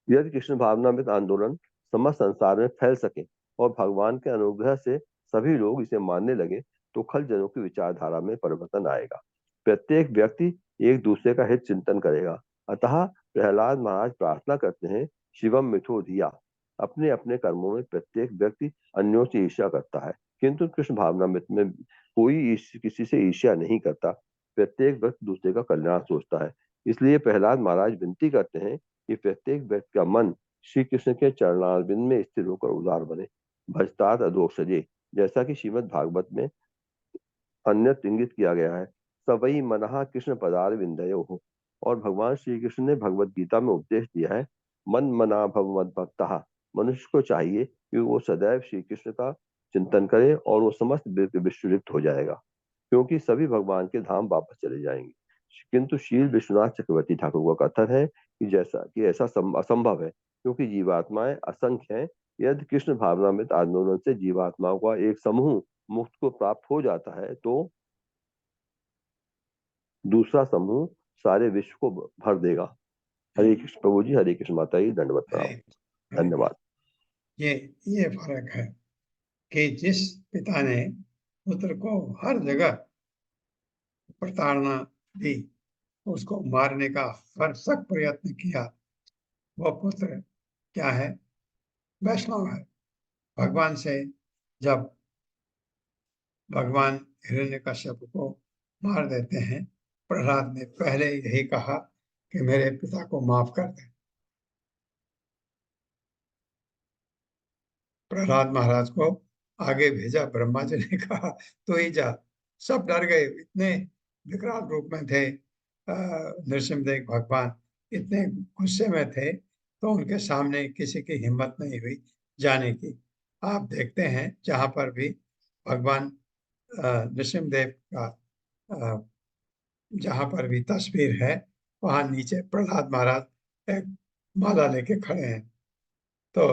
यदि कृष्ण भावनामृत आंदोलन समस्त संसार में फैल सके और भगवान के अनुग्रह से सभी लोग इसे मानने लगे तो खल जनों की विचारधारा में परिवर्तन आएगा। प्रत्येक व्यक्ति एक दूसरे का हित चिंतन करेगा। अतः प्रहलाद महाराज प्रार्थना करते हैं, शिवम मिथो धिया। अपने अपने कर्मों में प्रत्येक व्यक्ति अन्यों से ईर्ष्या करता है, किंतु कृष्ण भावनामृत में कोई किसी से ईर्ष्या नहीं करता। प्रत्येक व्यक्ति दूसरे का कल्याण सोचता है। इसलिए प्रहलाद महाराज विनती करते हैं कि प्रत्येक व्यक्ति का मन श्री कृष्ण के चरणारविंद में स्थिर होकर उदार बने, भजतात अधोक्षजे, जैसा कि श्रीमद् भागवत में अन्यत्र इंगित किया गया है। सवई मनः कृष्ण पदारविंदयो हो। और भगवान श्री कृष्ण ने भगवत गीता में उपदेश दिया है, मन मना भव मद भक्तः। मनुष्य को चाहिए कि वो सदैव श्री कृष्ण का चिंतन करे और वो समस्त विश्वलिप्त हो जाएगा, क्योंकि सभी भगवान के धाम वापस चले जाएंगे। किंतु शील विश्वनाथ चक्रवर्ती ठाकुर का कथन है कि ऐसा असंभव है, क्योंकि जीवात्माएं असंख्य हैं। यदि कृष्ण भावनामृत आंदोलन से जीवात्माओं का एक समूह मुक्त को प्राप्त हो जाता है तो दूसरा समूह सारे विश्व को भर देगा। हरे कृष्ण प्रभु जी, हरे कृष्ण माता जी, दंडवत प्रणाम, धन्यवाद। ये फर्क है कि जिस पिता ने पुत्र को हर जगह प्रताड़ना दी, उसको मारने का भरसक प्रयत्न किया, वो पुत्र क्या है? वैष्णव है। भगवान से जब भगवान हिरण्यकश्यप को मार देते हैं, प्रहलाद ने पहले यही कहा कि मेरे पिता को माफ कर दे। प्रहलाद महाराज को आगे भेजा, ब्रह्मा जी ने कहा तो ही जा। सब डर गए, इतने विकराल रूप में थे नृसिंहदेव भगवान, इतने गुस्से में थे, तो उनके सामने किसी की हिम्मत नहीं हुई जाने की। आप देखते हैं जहां पर भी भगवान नृसिंहदेव का जहां पर भी तस्वीर है, वहां नीचे प्रहलाद महाराज एक माला लेके खड़े हैं। तो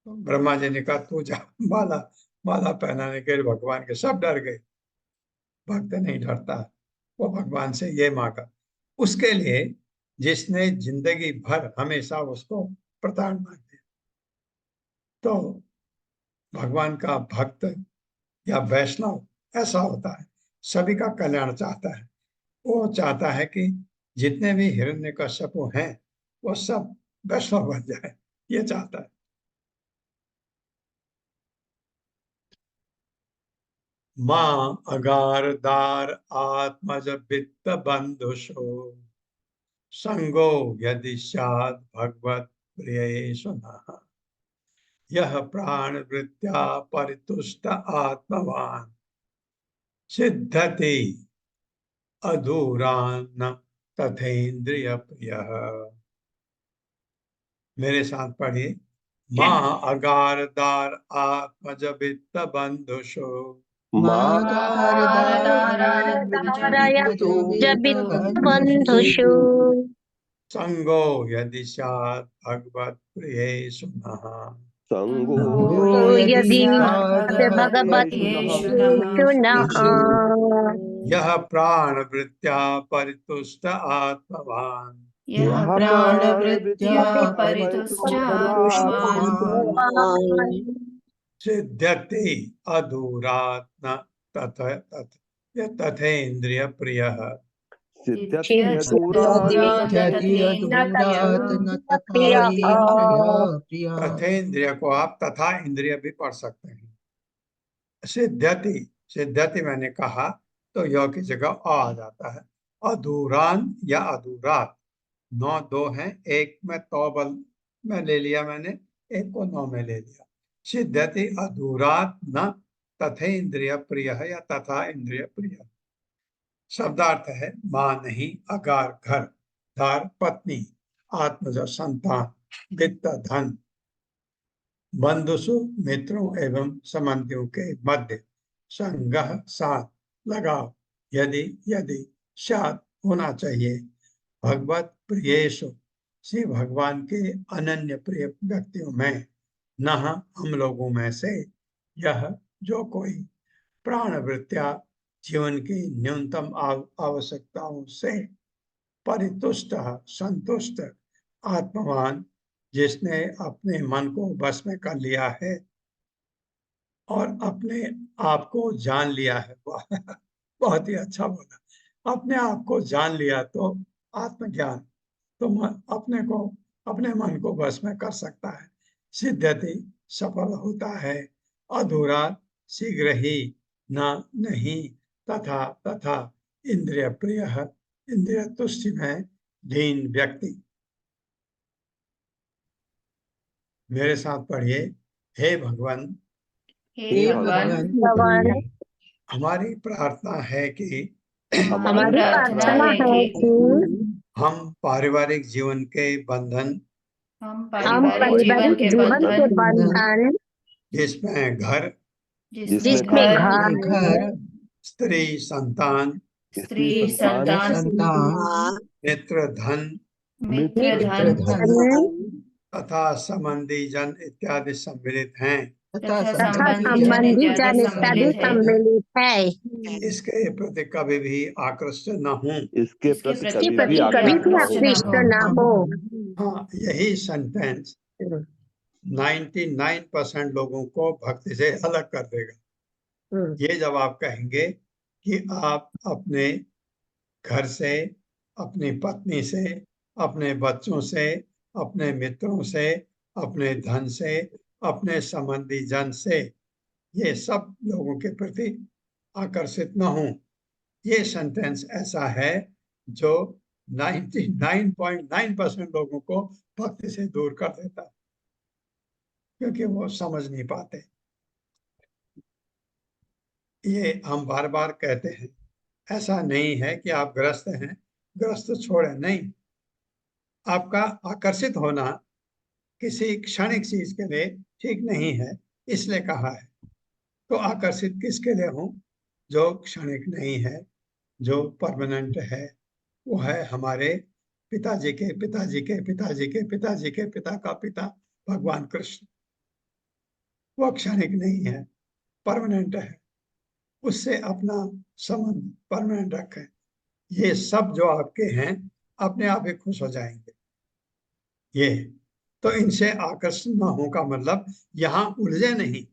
ब्रह्मा जी ने कहा तू जा, माला पहनाने के लिए भगवान के सब डर गए। भक्त नहीं डरता, वो भगवान से ये मांगा। उसके लिए जिसने जिंदगी भर हमेशा उसको प्रताड़ना दी। तो भगवान का भक्त या वैष्णव ऐसा होता है, सभी का कल्याण चाहता है। वो चाहता है कि जितने भी हिरण्यकश्यप हैं वो सब वैष्णव बन जाए, ये चाहता है। माँ अगारदार आत्मज वित्त बंधुषो संगो यदि स्यात् भगवत प्रियेषु नः यह प्राण वृत्त्या परितुष्ट आत्मवान सिद्धति अधूरान्न तथेन्द्रिय प्रियः। मेरे साथ पढ़िए। माँ अगारदार आत्मज वित्त बंधुषो बंधुषु संगो यदि स्यात् भगवत प्रियेषु नः संगो यदि भगवतीषु नः यह प्राण वृत्त्या परितुष्ट आत्मवान यः प्राणवृत्त्या परितुष्ट आत्मवान् सिद्ध्यति अधूरात्म तथेन्द्रिय प्रियः। तथेन्द्रिय को आप तथा इंद्रिय भी पढ़ सकते हैं। सिद्ध्यति, सिद्ध्यति मैंने कहा तो य की जगह आ जाता है। अधूरान या अधूरात, 9 2 हैं, एक में तौबल में ले लिया मैंने, एक को 9 में ले लिया। सिद्ध्यति अधूरात न तथे इंद्रिय प्रिय है या तथा इंद्रिय प्रिय। शब्दार्थ है मां नहीं, अगार घर, धार पत्नी, आत्मज संतान, वित्त धन, बंधुसु मित्रों एवं संबंधियों के मध्य, संगह साथ, लगाव, यदि यदि शाद होना चाहिए, भगवत प्रियेषु श्री भगवान के अनन्य प्रिय व्यक्तियों में, न हम लोगों में से, यह जो कोई प्राणवृत्त्या जीवन की न्यूनतम आवश्यकताओं से परितुष्ट संतुष्ट आत्मवान जिसने अपने मन को बस में कर लिया है और अपने आप को जान लिया है। वाह, बहुत ही अच्छा बोला। अपने आप को जान लिया तो आत्मज्ञान तो अपने को अपने मन को बस में कर सकता है। सिद्धति सफल होता है, अधूरा शीघ्र ही, ना नहीं, तथा तथा इंद्रिय प्रिय इंद्रिय तुष्टि में लीन व्यक्ति। मेरे साथ पढ़िए। हे भगवान, हे भगवान, भगवान, हमारी प्रार्थना है कि हमारी प्रार्थना है कि हम पारिवारिक जीवन के बंधन हम पारिवारिक जीवन के बंधन जिसमें घर, जिसमें घर, स्त्री, संतान, संतान, मित्र, धन मित्र, धन तथा संबंधी जन इत्यादि सम्मिलित हैं, तथा तथा संबंधी जन इत्यादि सम्मिलित है। इसके प्रति कभी भी आकृष्ट न हूं। इसके इसके प्रति प्रति कभी भी कभी भी आकृष्ट आकृष्ट न हो। हाँ, यही सेंटेंस 99% लोगों को भक्ति से अलग कर देगा। ये जब आप कहेंगे कि आप अपने घर से, अपनी पत्नी से, अपने बच्चों से, अपने मित्रों से, अपने धन से, अपने संबंधी जन से, ये सब लोगों के प्रति आकर्षित न हूं। ये सेंटेंस ऐसा है जो 99.9% लोगों को भक्ति से दूर कर देता है, क्योंकि वो समझ नहीं पाते। ये हम बार बार कहते हैं। ऐसा नहीं है कि आप ग्रस्त हैं, ग्रस्त छोड़ें, नहीं। आपका आकर्षित होना किसी क्षणिक चीज के लिए ठीक नहीं है, इसलिए कहा है। तो आकर्षित किसके लिए हूं? जो क्षणिक नहीं है, जो परमानेंट है। वो है हमारे पिताजी के पिताजी के पिताजी के पिताजी के पिता का पिता भगवान कृष्ण। वो क्षणिक नहीं है, परमानेंट है। उससे अपना संबंध परमानेंट रखें। ये सब जो आपके हैं अपने आप ही खुश हो जाएंगे। ये तो इनसे आकर्षण न हो का मतलब यहाँ उलझे नहीं।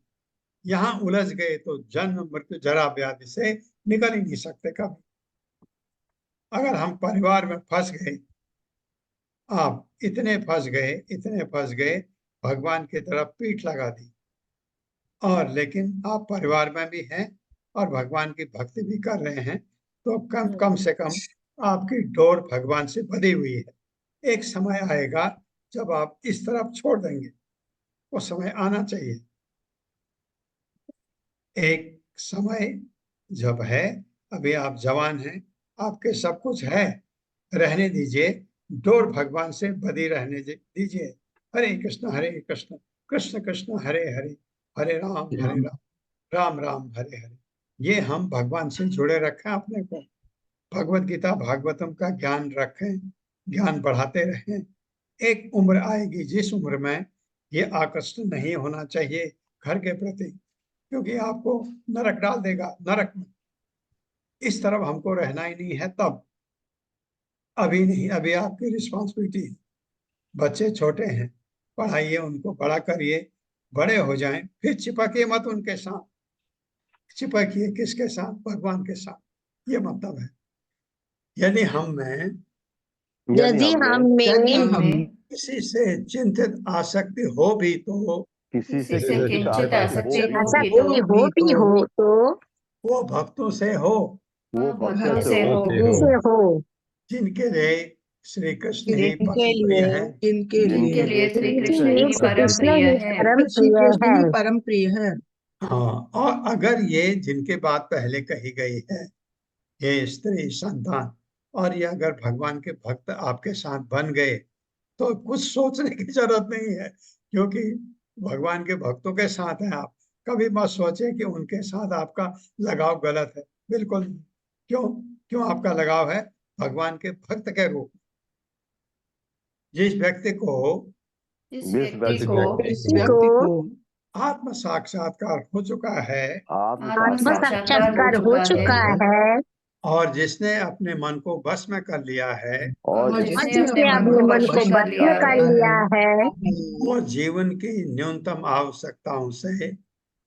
यहाँ उलझ गए तो जन्म मृत्यु जरा व्याधि से निकल ही नहीं सकते कभी। अगर हम परिवार में फंस गए, आप इतने फंस गए, भगवान की तरफ पीठ लगा दी, और लेकिन आप परिवार में भी हैं और भगवान की भक्ति भी कर रहे हैं, तो कम से कम आपकी डोर भगवान से बंधी हुई है। एक समय आएगा जब आप इस तरफ छोड़ देंगे। वो समय आना चाहिए। एक समय जब है, अभी आप जवान हैं, आपके सब कुछ है, रहने दीजिए। डोर भगवान से बंधी रहने दीजिए। हरे कृष्ण कृष्ण कृष्ण हरे हरे, हरे राम राम राम हरे हरे। ये हम भगवान से जुड़े रखें अपने को। भगवत गीता भागवतम का ज्ञान रखें, ज्ञान बढ़ाते रहें। एक उम्र आएगी जिस उम्र में ये आकर्षण नहीं होना चाहिए घर के प्रति, क्योंकि आपको नरक डाल देगा। नरक में इस तरफ हमको रहना ही नहीं है। तब अभी नहीं, अभी आपकी रिस्पॉन्सिबिलिटी है। बच्चे छोटे हैं, पढ़ाइए उनको, बड़ा करिए, बड़े हो जाएं, फिर चिपकिए मत उनके साथ। चिपकिए किसके साथ? भगवान के साथ। ये मतलब है। यदि हम में यदि हमें किसी से चिंतित आसक्ति हो भी तो किसी से किसी से किंचित किंचित आसक्ति आसक्ति हो तो वो भक्तों से हो, वो भक्तों से से हो से हो, जिनके लिए श्री कृष्ण ही परम जिनके प्रिय लिए हैं। जिनके लिए श्री कृष्ण श्री ही परम कृष्ण प्रिय ही है। परम प्रिय है। परम प्रिय है। हाँ, और अगर ये जिनके बात पहले कही गई है, ये स्त्री, संतान, और ये अगर भगवान के भक्त आपके साथ बन गए तो कुछ सोचने की जरूरत नहीं है, क्योंकि भगवान के भक्तों के साथ हैं आप। कभी मत सोचे कि उनके साथ आपका लगाव गलत है, बिल्कुल नहीं। क्यों क्यों आपका लगाव है? भगवान के भक्त के रूप। जिस व्यक्ति को जिस व्यक्ति को इस व्यक्ति को आत्म साक्षात्कार हो चुका है आत्म आत्म साक्षात्कार साक्षात्कार हो चुका है और जिसने अपने मन को वश में कर लिया है और जिसने अपने मन को बस में कर लिया है वो जीवन की न्यूनतम आवश्यकताओं से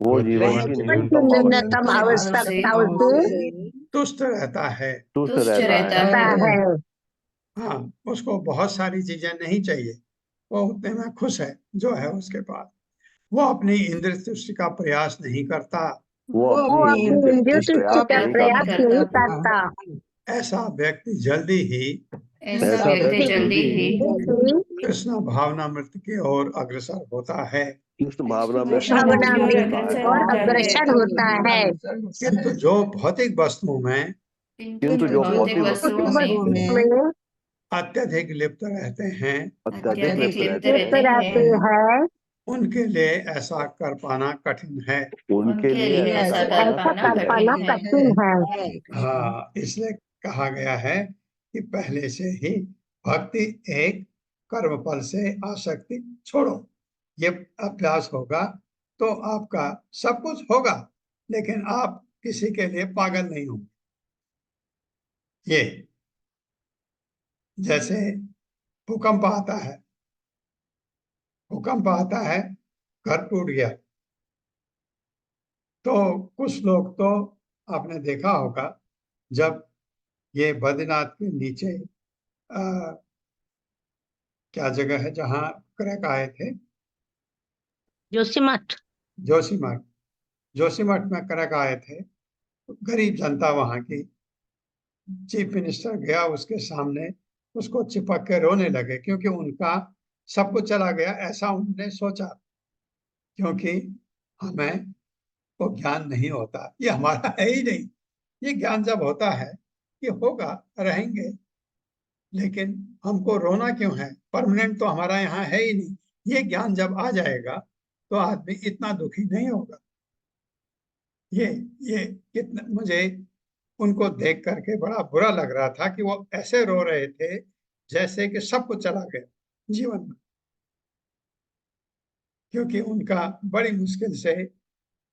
वो जीवन जीवन की की जीवन की न्यूनतम न्यूनतम आवश्यकताओं आवश्यकताओं से तुष्ट रहता है। तुष्ट रहता है। है हाँ, उसको बहुत सारी चीजें नहीं चाहिए, वो उतने में खुश है जो है उसके पास। वो अपनी इंद्रिय तुष्टि का प्रयास नहीं करता। वो वो अपनी अपनी इंद्रिय इंद्रिय तुष्टि तुष्टि का नहीं प्रयास करता। नहीं करता। ऐसा व्यक्ति जल्दी ही ऐसा व्यक्ति जल्दी ही कृष्ण भावनामृत की ओर अग्रसर होता है। कृष्ण भावना में भावना अग्रसर में होता और है। अग्रसर होता है। किंतु जो भौतिक वस्तुओं में किंतु जो भौतिक वस्तुओं में अत्यधिक लिप्त रहते हैं, अत्यधिक लिप्त रहते लिप्त हैं, रहते हैं, उनके लिए ऐसा कर पाना कठिन है। उनके लिए ऐसा ऐसा कर पाना कठिन है। हाँ, इसलिए कहा गया है कि पहले से ही भक्ति एक कर्म फल से आसक्ति छोड़ो। ये अभ्यास होगा तो आपका सब कुछ होगा, लेकिन आप किसी के लिए पागल नहीं होंगे। ये जैसे भूकंप आता है, भूकंप आता है, घर टूट गया, तो कुछ लोग तो आपने देखा होगा, जब ये बद्रीनाथ के नीचे क्या जगह है जहाँ क्रैक आए थे, जोशीमठ जोशीमठ, जोशीमठ में क्रैक आए थे, तो गरीब जनता वहां की, चीफ मिनिस्टर गया उसके सामने, उसको चिपक के रोने लगे क्योंकि उनका सब कुछ चला गया, ऐसा उन्होंने सोचा। क्योंकि हमें वो ज्ञान नहीं होता, ये हमारा है ही नहीं। ये ज्ञान जब होता है कि होगा, रहेंगे, लेकिन हमको रोना क्यों है? परमानेंट तो हमारा यहाँ है ही नहीं। ये ज्ञान जब आ जाएगा तो आदमी इतना दुखी नहीं होगा। ये ये कितना मुझे उनको देख करके बड़ा बुरा लग रहा था कि वो ऐसे रो रहे थे जैसे कि सब कुछ चला गया जीवन में, क्योंकि उनका बड़ी मुश्किल से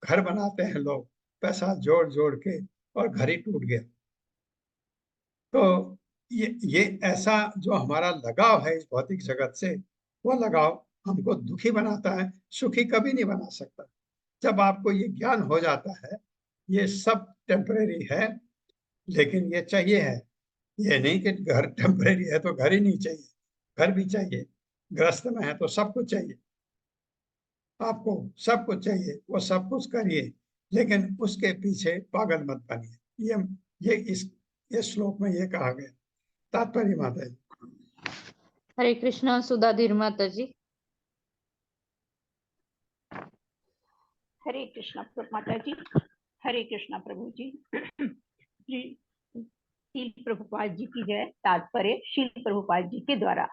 घर बनाते हैं लोग, पैसा जोड़ जोड़ के, और घर ही टूट गया। तो ये ऐसा जो हमारा लगाव है इस भौतिक जगत से, वो लगाव हमको दुखी बनाता है, सुखी कभी नहीं बना सकता। जब आपको ये ज्ञान हो जाता है ये सब टेम्परेरी है, लेकिन ये चाहिए है। ये नहीं कि घर टेम्परेरी है तो घर ही नहीं चाहिए, घर भी चाहिए। ग्रस्त में है तो सब कुछ चाहिए, आपको सब कुछ चाहिए, वो सब कुछ करिए, लेकिन उसके पीछे पागल मत बनिए। ये श्लोक में ये कहा गया। तात्पर्य माता जी। हरे कृष्णा सुधाधीर माता जी। हरे कृष्णा माता जी। हरे कृष्णा प्रभु जी। श्री प्रभुपाद जी की जय। तात्पर्य श्री प्रभुपाद जी के द्वारा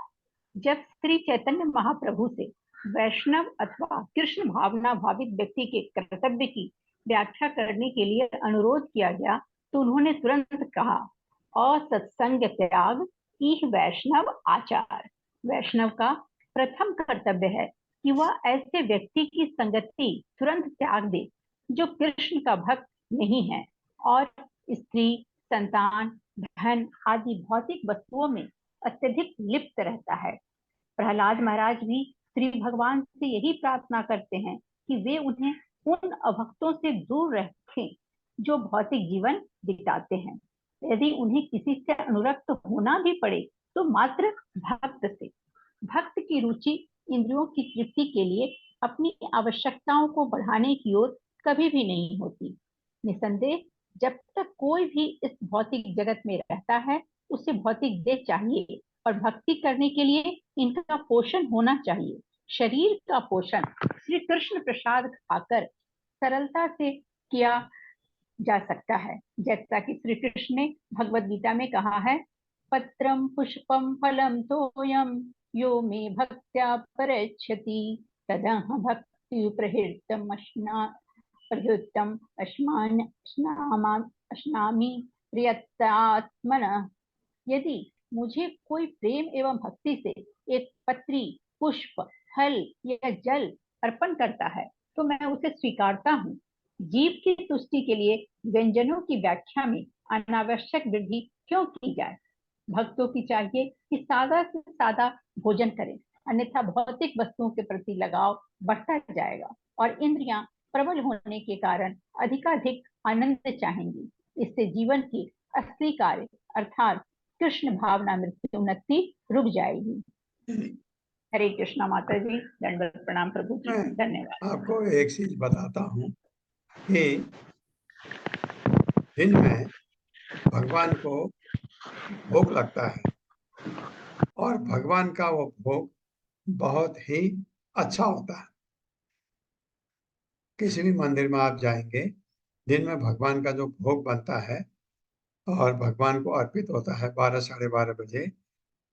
जब श्री चैतन्य महाप्रभु से वैष्णव अथवा कृष्ण भावना भावित व्यक्ति के कर्तव्य की व्याख्या करने के लिए अनुरोध किया गया तो उन्होंने तुरंत कहा, असत्संग त्याग ही वैष्णव आचार। वैष्णव का प्रथम कर्तव्य है कि वह ऐसे व्यक्ति की संगति तुरंत त्याग दे जो कृष्ण का भक्त नहीं है और स्त्री, संतान, धन आदि भौतिक वस्तुओं में अत्यधिक लिप्त रहता है। प्रहलाद महाराज भी श्री भगवान से यही प्रार्थना करते हैं कि वे उन्हें उन अभक्तों से दूर रखें जो भौतिक जीवन बिताते हैं। यदि उन्हें किसी से अनुरक्त होना भी पड़े तो मात्र भक्त से। भक्त की रुचि इंद्रियों की तृप्ति के लिए अपनी आवश्यकताओं को बढ़ाने की ओर कभी भी नहीं होती। निसंदेह जब तक कोई भी इस भौतिक जगत में रहता है उसे भौतिक देह चाहिए और भक्ति करने के लिए इनका पोषण होना चाहिए। शरीर का पोषण श्री कृष्ण प्रसाद खाकर सरलता से किया जा सकता है, जैसा कि श्री कृष्ण ने भगवद गीता में कहा है, पत्रम पुष्पम फलम तोयम यो मे भक्त्या परच्छति तदहं भक्ति प्रहृतम प्रहृतम अश्नामि प्रियतात्मनः। यदि मुझे कोई प्रेम एवं भक्ति से एक पत्री, पुष्प, फल या जल अर्पण करता है तो मैं उसे स्वीकारता हूँ। जीव की तुष्टि के लिए व्यंजनों की व्याख्या में अनावश्यक वृद्धि क्यों की जाए। भक्तों की चाहिए कि सादा से सादा भोजन करें, अन्यथा भौतिक वस्तुओं के प्रति लगाव बढ़ता जाएगा और इंद्रियां प्रबल होने के कारण अधिकाधिक आनंद चाहेंगी। इससे जीवन की असली कार्य अर्थात कृष्ण भावना उन्नति रुक जाएगी। हरे कृष्णा माता जी, दंडवत प्रणाम प्रभु जी, मैं धन्यवाद। आपको एक चीज बताता हूँ कि दिन में भगवान को भोग लगता है और भगवान का वो भोग बहुत ही अच्छा होता है। किसी भी मंदिर में आप जाएंगे, दिन में भगवान का जो भोग बनता है और भगवान को अर्पित होता है 12 साढ़े 12 बजे,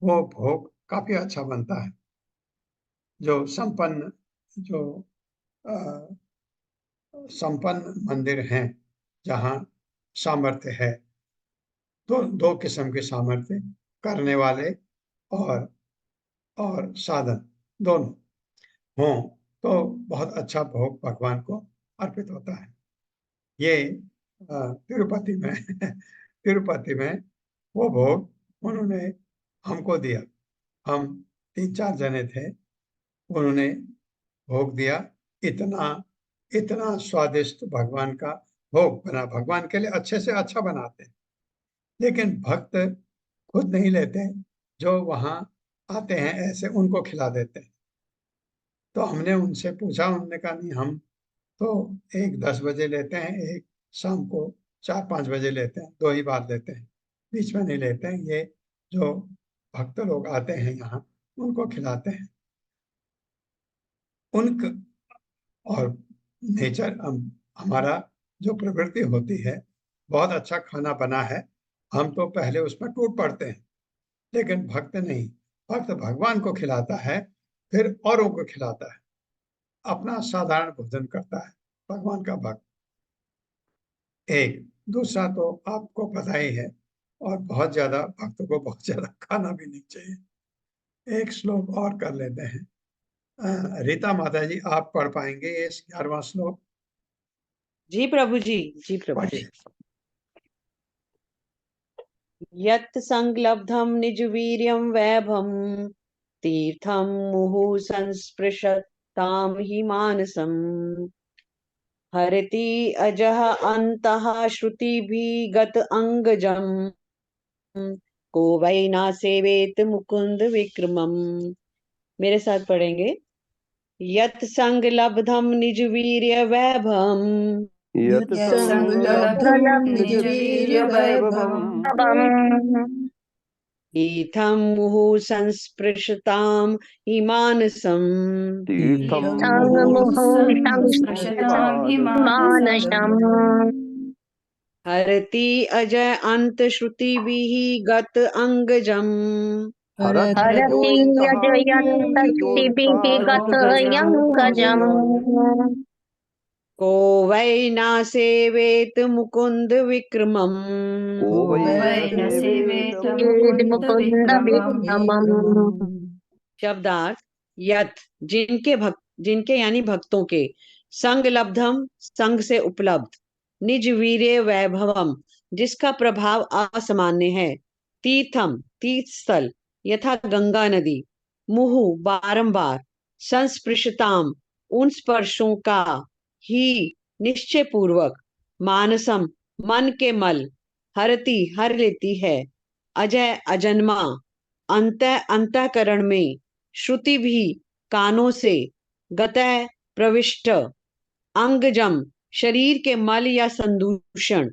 वो भोग काफी अच्छा बनता है। जो संपन्न मंदिर हैं जहाँ सामर्थ्य है, तो दो किस्म के सामर्थ्य, करने वाले और साधन दोनों हों तो बहुत अच्छा भोग भगवान को अर्पित होता है। ये तिरुपति में तिरुपति में वो भोग उन्होंने हमको दिया। हम 3-4 जने थे, उन्होंने भोग दिया। इतना इतना स्वादिष्ट भगवान का भोग बना। भगवान के लिए अच्छे से अच्छा बनाते हैं, लेकिन भक्त खुद नहीं लेते, जो वहां आते हैं ऐसे उनको खिला देते हैं। तो हमने उनसे पूछा, उन्होंने कहा नहीं, हम तो एक 10 बजे लेते हैं, एक शाम को 4-5 बजे लेते हैं, 2 ही बार लेते हैं, बीच में नहीं लेते हैं। ये जो भक्त लोग आते हैं यहाँ उनको खिलाते हैं। उनका और नेचर हमारा जो प्रवृत्ति होती है, बहुत अच्छा खाना बना है, हम तो पहले उसमें टूट पड़ते हैं, लेकिन भक्त नहीं। भक्त भगवान को खिलाता है, फिर औरों को खिलाता है, अपना साधारण भोजन करता है भगवान का भक्त। एक दूसरा तो आपको पता ही है, और बहुत ज्यादा भक्तों को बहुत ज्यादा खाना भी नहीं चाहिए। एक श्लोक और कर लेते हैं। रीता माता जी, आप पढ़ पाएंगे ये 11वां श्लोक? जी प्रभु जी, जी प्रभु जी। यत् संलब्धं निजवीर्यं वैभवं तीर्थं मुहुः संस्पृशतां हि मानसम् हरति अजः अन्तः श्रुतिभिः गत अंगजम् को वै न सेवेत मुकुंद विक्रमम्। मेरे साथ पढ़ेंगे। यत् संलब्धं निजवीर्य वैभवम् यत् संलब्धं निजवीर्यवैभवम् तीर्थं मुहुः संस्पृशतां हि मानसम् तीर्थं मानसम् हरति अजय अंत श्रुतिभिः गत अंगजम् हरति यजयन्तस्तिभिः गतयङ्गजम् को वै न सेवेत मुकुंद विक्रमम् मुकुन्द विक्रमम्। शब्दार्थ। यत् जिनके यानी भक्तों के, संग लब्धम संग से उपलब्ध, निज वीर्य वैभवम जिसका प्रभाव असामान्य है, तीर्थम तीर्थ स्थल यथा गंगा नदी, मुहु बारंबार, संस्पृशताम उन स्पर्शों का, ही निश्चय पूर्वक, मानसम मन के मल, हरति हर लेती है, अजय अजन्मा, अंतःकरण में, श्रुति भी कानों से, गतः प्रविष्ट, अंगजम शरीर के मल या संदूषण,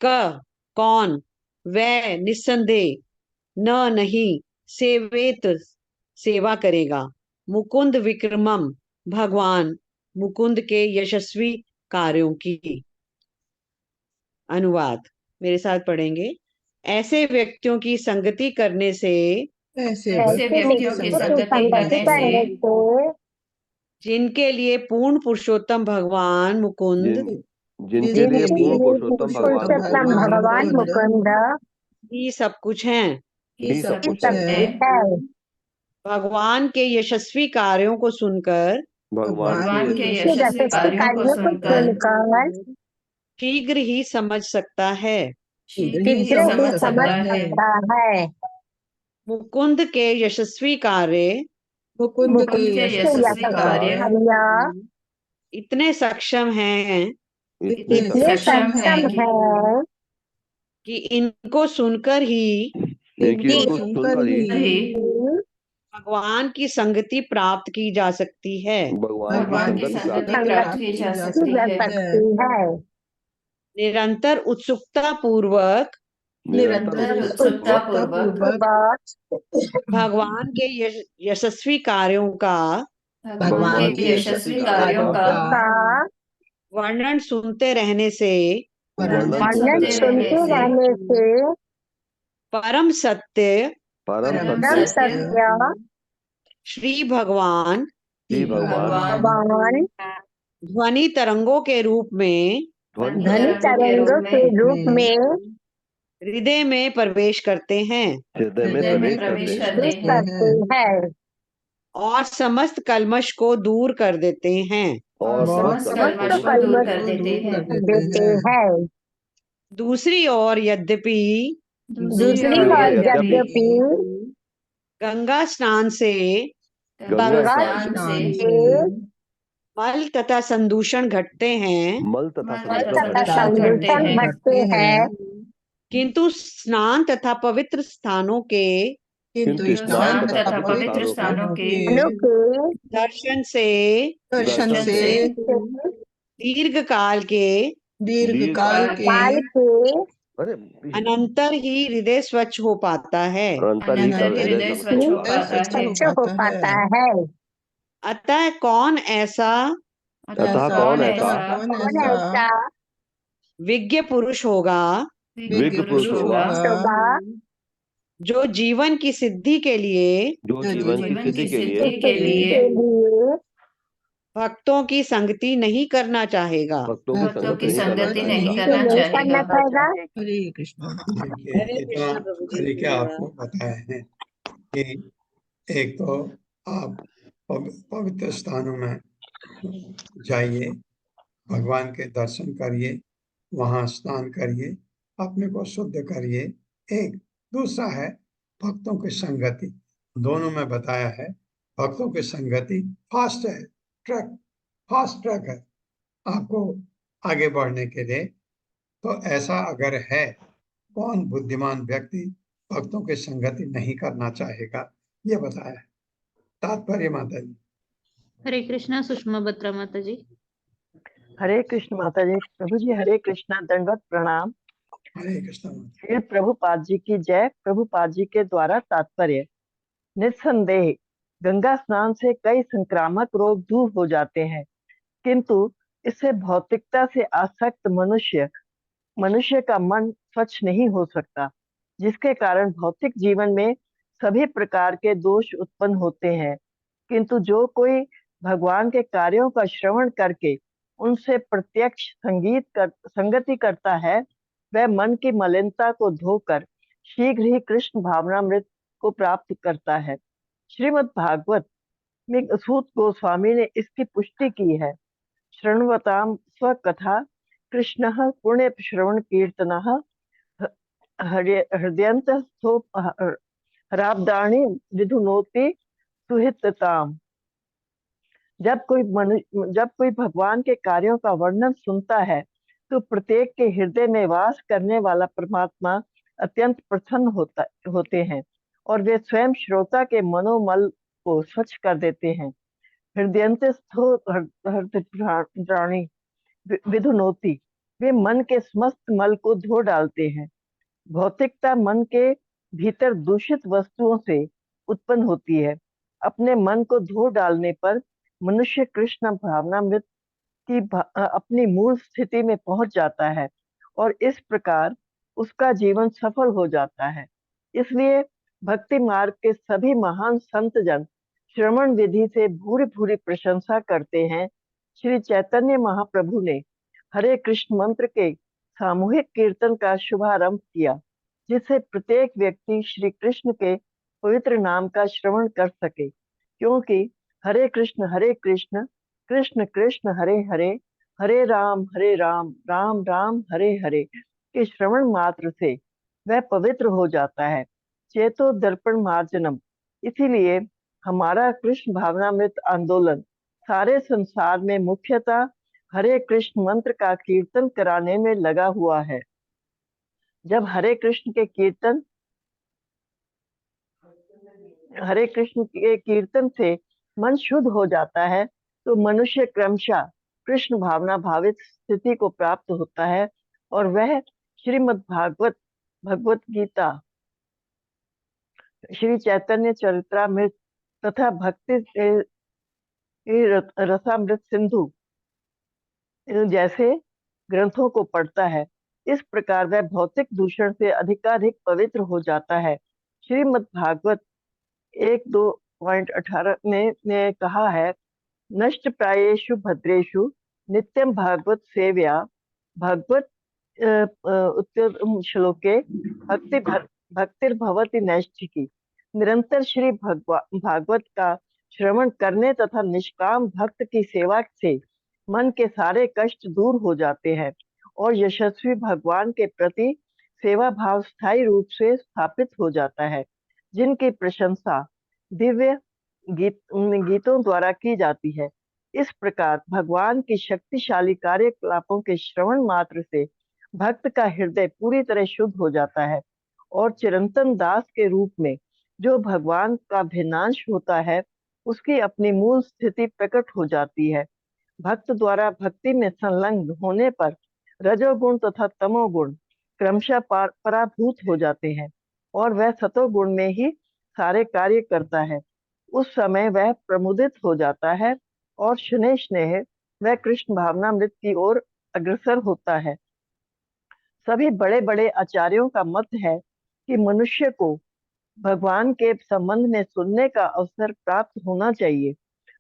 क कौन, वह निस्संदेह, न नहीं, सेवेत सेवा करेगा, मुकुंद विक्रमम भगवान मुकुंद के यशस्वी कार्यों की। अनुवाद मेरे साथ पढ़ेंगे। ऐसे व्यक्तियों की संगति करने से, ऐसे व्यक्तियों की संगति करने से जिनके लिए पूर्ण पुरुषोत्तम भगवान मुकुंद, जिनके लिए पूर्ण पुरुषोत्तम भगवान मुकुंद ही सब कुछ हैं, ही सब कुछ है। भगवान के यशस्वी कार्यों को सुनकर, भगवान के यशस्वी कार्यों को सुनकर शीघ्र ही समझ सकता है, शीघ्र ही समझ सकता है। मुकुंद के यशस्वी कार्य मुकुंद के यशस्वी कार्य इतने सक्षम हैं इतने सक्षम है कि इनको सुनकर ही इनको सुनकर ही भगवान की संगति प्राप्त की जा सकती है। भगवान की संगति प्राप्त की जा सकती है। निरंतर उत्सुकता पूर्वक भगवान के यशस्वी कार्यों का भगवान के यशस्वी कार्यों का वर्णन सुनते रहने से वर्णन सुनते रहने से परम सत्य परम सत्य श्री भगवान भगवान ध्वनि तरंगों के रूप में ध्वनि तरंगों के रूप में हृदय में प्रवेश करते हैं हृदय में प्रवेश करते हैं और समस्त कल्मश को दूर कर देते हैं। और समस्त कल्मश को दूर कर देते हैं। दूसरी ओर यद्यपि दूसरी ओर यद्यपि गंगा स्नान से मल तथा संदूषण घटते हैं, मल तथा संदूषण घटते हैं, किंतु स्नान तथा पवित्र स्थानों के दर्शन से दीर्घ काल के अनंतर ही हृदय स्वच्छ हो पाता है। स्वच्छ हो पाता है। अतः कौन ऐसा विज्ञ पुरुष होगा जो जीवन की सिद्धि के लिए भक्तों की संगति नहीं करना चाहेगा। भक्तों की संगति नहीं करना चाहेगा। हरे कृष्ण। देखिए आपको बताया है कि एक तो आप पवित्र स्थानों में जाइए, भगवान के दर्शन करिए, वहां स्नान करिए, अपने को शुद्ध करिए। एक दूसरा है भक्तों की संगति। दोनों में बताया है भक्तों की संगति फास्ट ट्रैक है आपको आगे बढ़ने के लिए। तो ऐसा अगर है, कौन बुद्धिमान व्यक्ति भक्तों की संगति नहीं करना चाहेगा, ये बताया है। तात्पर्य माता जी। हरे कृष्णा सुषमा बत्रा माता जी। हरे कृष्ण माता जी। प्रभु जी हरे कृष्णा, दंडवत प्रणाम। हरे कृष्ण। फिर प्रभुपाद जी की जय। प्रभुपाद जी के द्वारा तात्पर्य, निस्संदेह गंगा स्नान से कई संक्रामक रोग दूर हो जाते हैं, किंतु इससे भौतिकता से आसक्त मनुष्य का मन स्वच्छ नहीं हो सकता, जिसके कारण भौतिक जीवन में सभी प्रकार के दोष उत्पन्न होते हैं। किंतु जो कोई भगवान के कार्यों का श्रवण करके उनसे प्रत्यक्ष संगति करता है, वह मन की मलिनता को धोकर शीघ्र ही कृष्ण भावनामृत को प्राप्त करता है। श्रीमद् भागवत में सूत गोस्वामी ने इसकी पुष्टि की है। शृण्वताम स्वकथा कृष्णः पुण्य श्रवण कीर्तनः हृदयंतस्थो हराब्दानि विधुनोति सुहितताम। जब कोई भगवान के कार्यों का वर्णन सुनता है, तो प्रत्येक के हृदय में वास करने वाला परमात्मा अत्यंत प्रसन्न होते हैं और वे स्वयं श्रोता के मनोमल को स्वच्छ कर देते हैं। हृदयंतस्थो हृदयानि विधुनोति, वे मन के समस्त मल को धो डालते हैं। भौतिकता मन के भीतर दूषित वस्तुओं से उत्पन्न होती है। अपने मन को धो डालने पर मनुष्य कृष्ण भावनामृत की अपनी मूल स्थिति में पहुंच जाता है और इस प्रकार उसका जीवन सफल हो जाता है। इसलिए भक्ति मार्ग के सभी महान संत जन श्रवण विधि से भूरी भूरी प्रशंसा करते हैं। श्री चैतन्य महाप्रभु ने हरे कृष्ण मंत्र के सामूहिक कीर्तन का शुभारंभ किया, जिससे प्रत्येक व्यक्ति श्री कृष्ण के पवित्र नाम का श्रवण कर सके, क्योंकि हरे कृष्ण कृष्ण कृष्ण हरे हरे, हरे राम राम राम हरे हरे, के श्रवण मात्र से वह पवित्र हो जाता है। चेतो दर्पण मार्जनम। इसीलिए हमारा कृष्ण भावनामृत आंदोलन सारे संसार में मुख्यतः हरे कृष्ण मंत्र का कीर्तन कराने में लगा हुआ है। जब हरे कृष्ण के कीर्तन से मन शुद्ध हो जाता है तो मनुष्य क्रमशः कृष्ण भावना भावित स्थिति को प्राप्त होता है और वह श्रीमद् भगवत गीता, श्री चैतन्य चरित्रामृत तथा भक्ति रसामृत सिंधु जैसे ग्रंथों को पढ़ता है। इस प्रकार वह भौतिक दूषण से अधिकाधिक पवित्र हो जाता है। श्रीमद् भागवत 1:2.18 ने कहा है, नष्ट प्रायेषु भद्रेषु नित्यम भागवत सेव्या भगवत श्लोके भक्तिर्भवति नैष्ठिकी। निरंतर श्री भागवत का श्रवण करने तथा निष्काम भक्त की सेवा से मन के सारे कष्ट दूर हो जाते हैं और यशस्वी भगवान के प्रति सेवा भाव स्थायी रूप से स्थापित हो जाता है, जिनकी प्रशंसा दिव्य गीतों द्वारा की जाती है। इस प्रकार भगवान की शक्तिशाली कार्यकलापों के श्रवण मात्र से भक्त का हृदय पूरी तरह शुद्ध हो जाता है और चिरंतन दास के रूप में जो भगवान का भिन्नांश होता है उसकी अपनी मूल स्थिति प्रकट हो जाती है। भक्त द्वारा भक्ति में संलग्न होने पर रजोगुण तथा तमोगुण क्रमशः पराभूत हो जाते हैं और वह सतोगुण में ही सारे कार्य करता है। उस समय वह प्रमुदित हो जाता है और शनैः शनैः वह कृष्ण भावनामृत की ओर अग्रसर होता है। सभी बड़े बड़े आचार्यों का मत है कि मनुष्य को भगवान के संबंध में सुनने का अवसर प्राप्त होना चाहिए,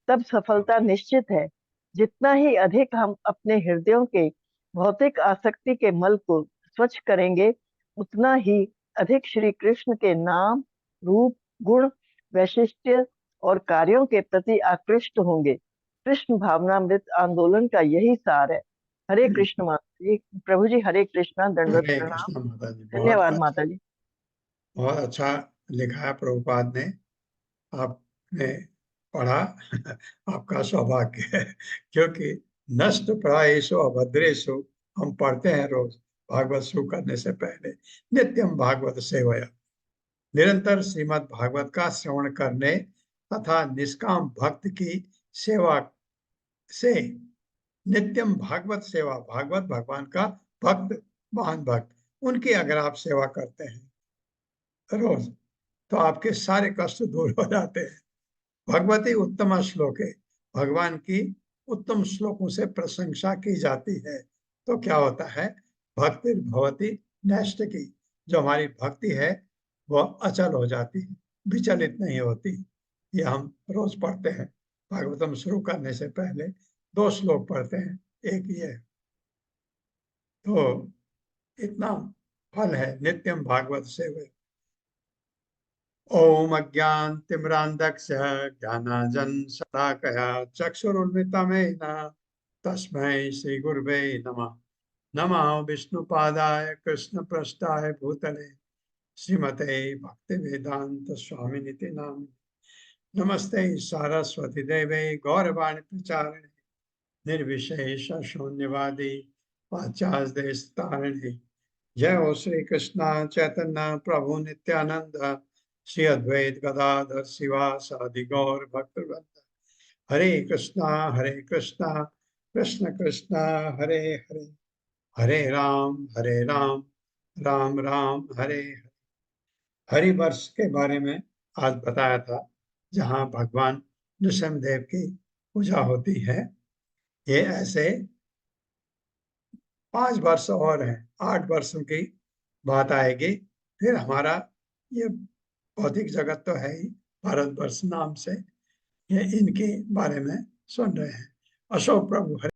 तब सफलता निश्चित है। जितना ही अधिक हम अपने हृदयों के भौतिक आसक्ति के मल को स्वच्छ करेंगे, उतना ही अधिक श्री कृष्ण के नाम, रूप, गुण, वैशिष्ट्य और कार्यों के प्रति आकृष्ट होंगे। कृष्ण भावनामृत आंदोलन का यही सार है। हरे कृष्ण माता जी। प्रभु जी हरे कृष्णा। दंडवत हरे प्रणाम। कृष्ण माता जी। धन्यवाद माता जी। बहुत अच्छा लिखा है प्रभुपाद ने, आपने पढ़ा। आपका सौभाग्य है, क्योंकि नष्ट प्रायेषु अभद्रेषु हम पढ़ते हैं रोज भागवत शुरू करने से पहले। नित्यम भागवत सेवया, निरंतर श्रीमद् भागवत का श्रवण करने तथा निष्काम भक्त की सेवा से, नित्यम भागवत सेवा, भागवत भगवान का भक्त, महान भक्त, उनकी अगर आप सेवा करते हैं रोज तो आपके सारे कष्ट दूर हो जाते हैं। भगवती उत्तम श्लोक है, भगवान की उत्तम श्लोकों से प्रशंसा की जाती है तो क्या होता है, भक्ति भवती नैष्ठिकी, जो हमारी भक्ति है वह अचल हो जाती है, विचलित नहीं होती। ये हम रोज पढ़ते हैं, भागवतम शुरू करने से पहले 2 श्लोक पढ़ते हैं, एक ये। तो इतना फल है नित्यम भागवत सेवा। ओम अज्ञानतिमिरान्धस्य ज्ञानाञ्जन शलाकया चक्षुरुन्मिलितं तस्मै श्री गुरुवे नमः। नमः विष्णुपादाय कृष्णप्रेष्ठाय भूतले श्रीमते भक्तिवेदांत स्वामिनिति नामिने। नमस्ते सारस्वती देवे गौरवाणी प्रचारिणे निर्विशेष शून्यवादी पाश्चात्य जय हो श्री कृष्ण चैतन्य प्रभु नित्यानंद श्री अद्वैत गदाधर शिवासादि गौर भक्तवृंद। हरे कृष्णा कृष्ण कृष्ण हरे हरे, हरे राम राम राम हरे हरे। हरिवर्ष के बारे में आज बताया था, जहाँ भगवान नृसिंहदेव की पूजा होती है। ये ऐसे 5 वर्ष और हैं, 8 वर्षों की बात आएगी, फिर हमारा ये भौतिक जगत तो है ही, भारतवर्ष नाम से, ये इनके बारे में सुन रहे हैं। अशोक प्रभु।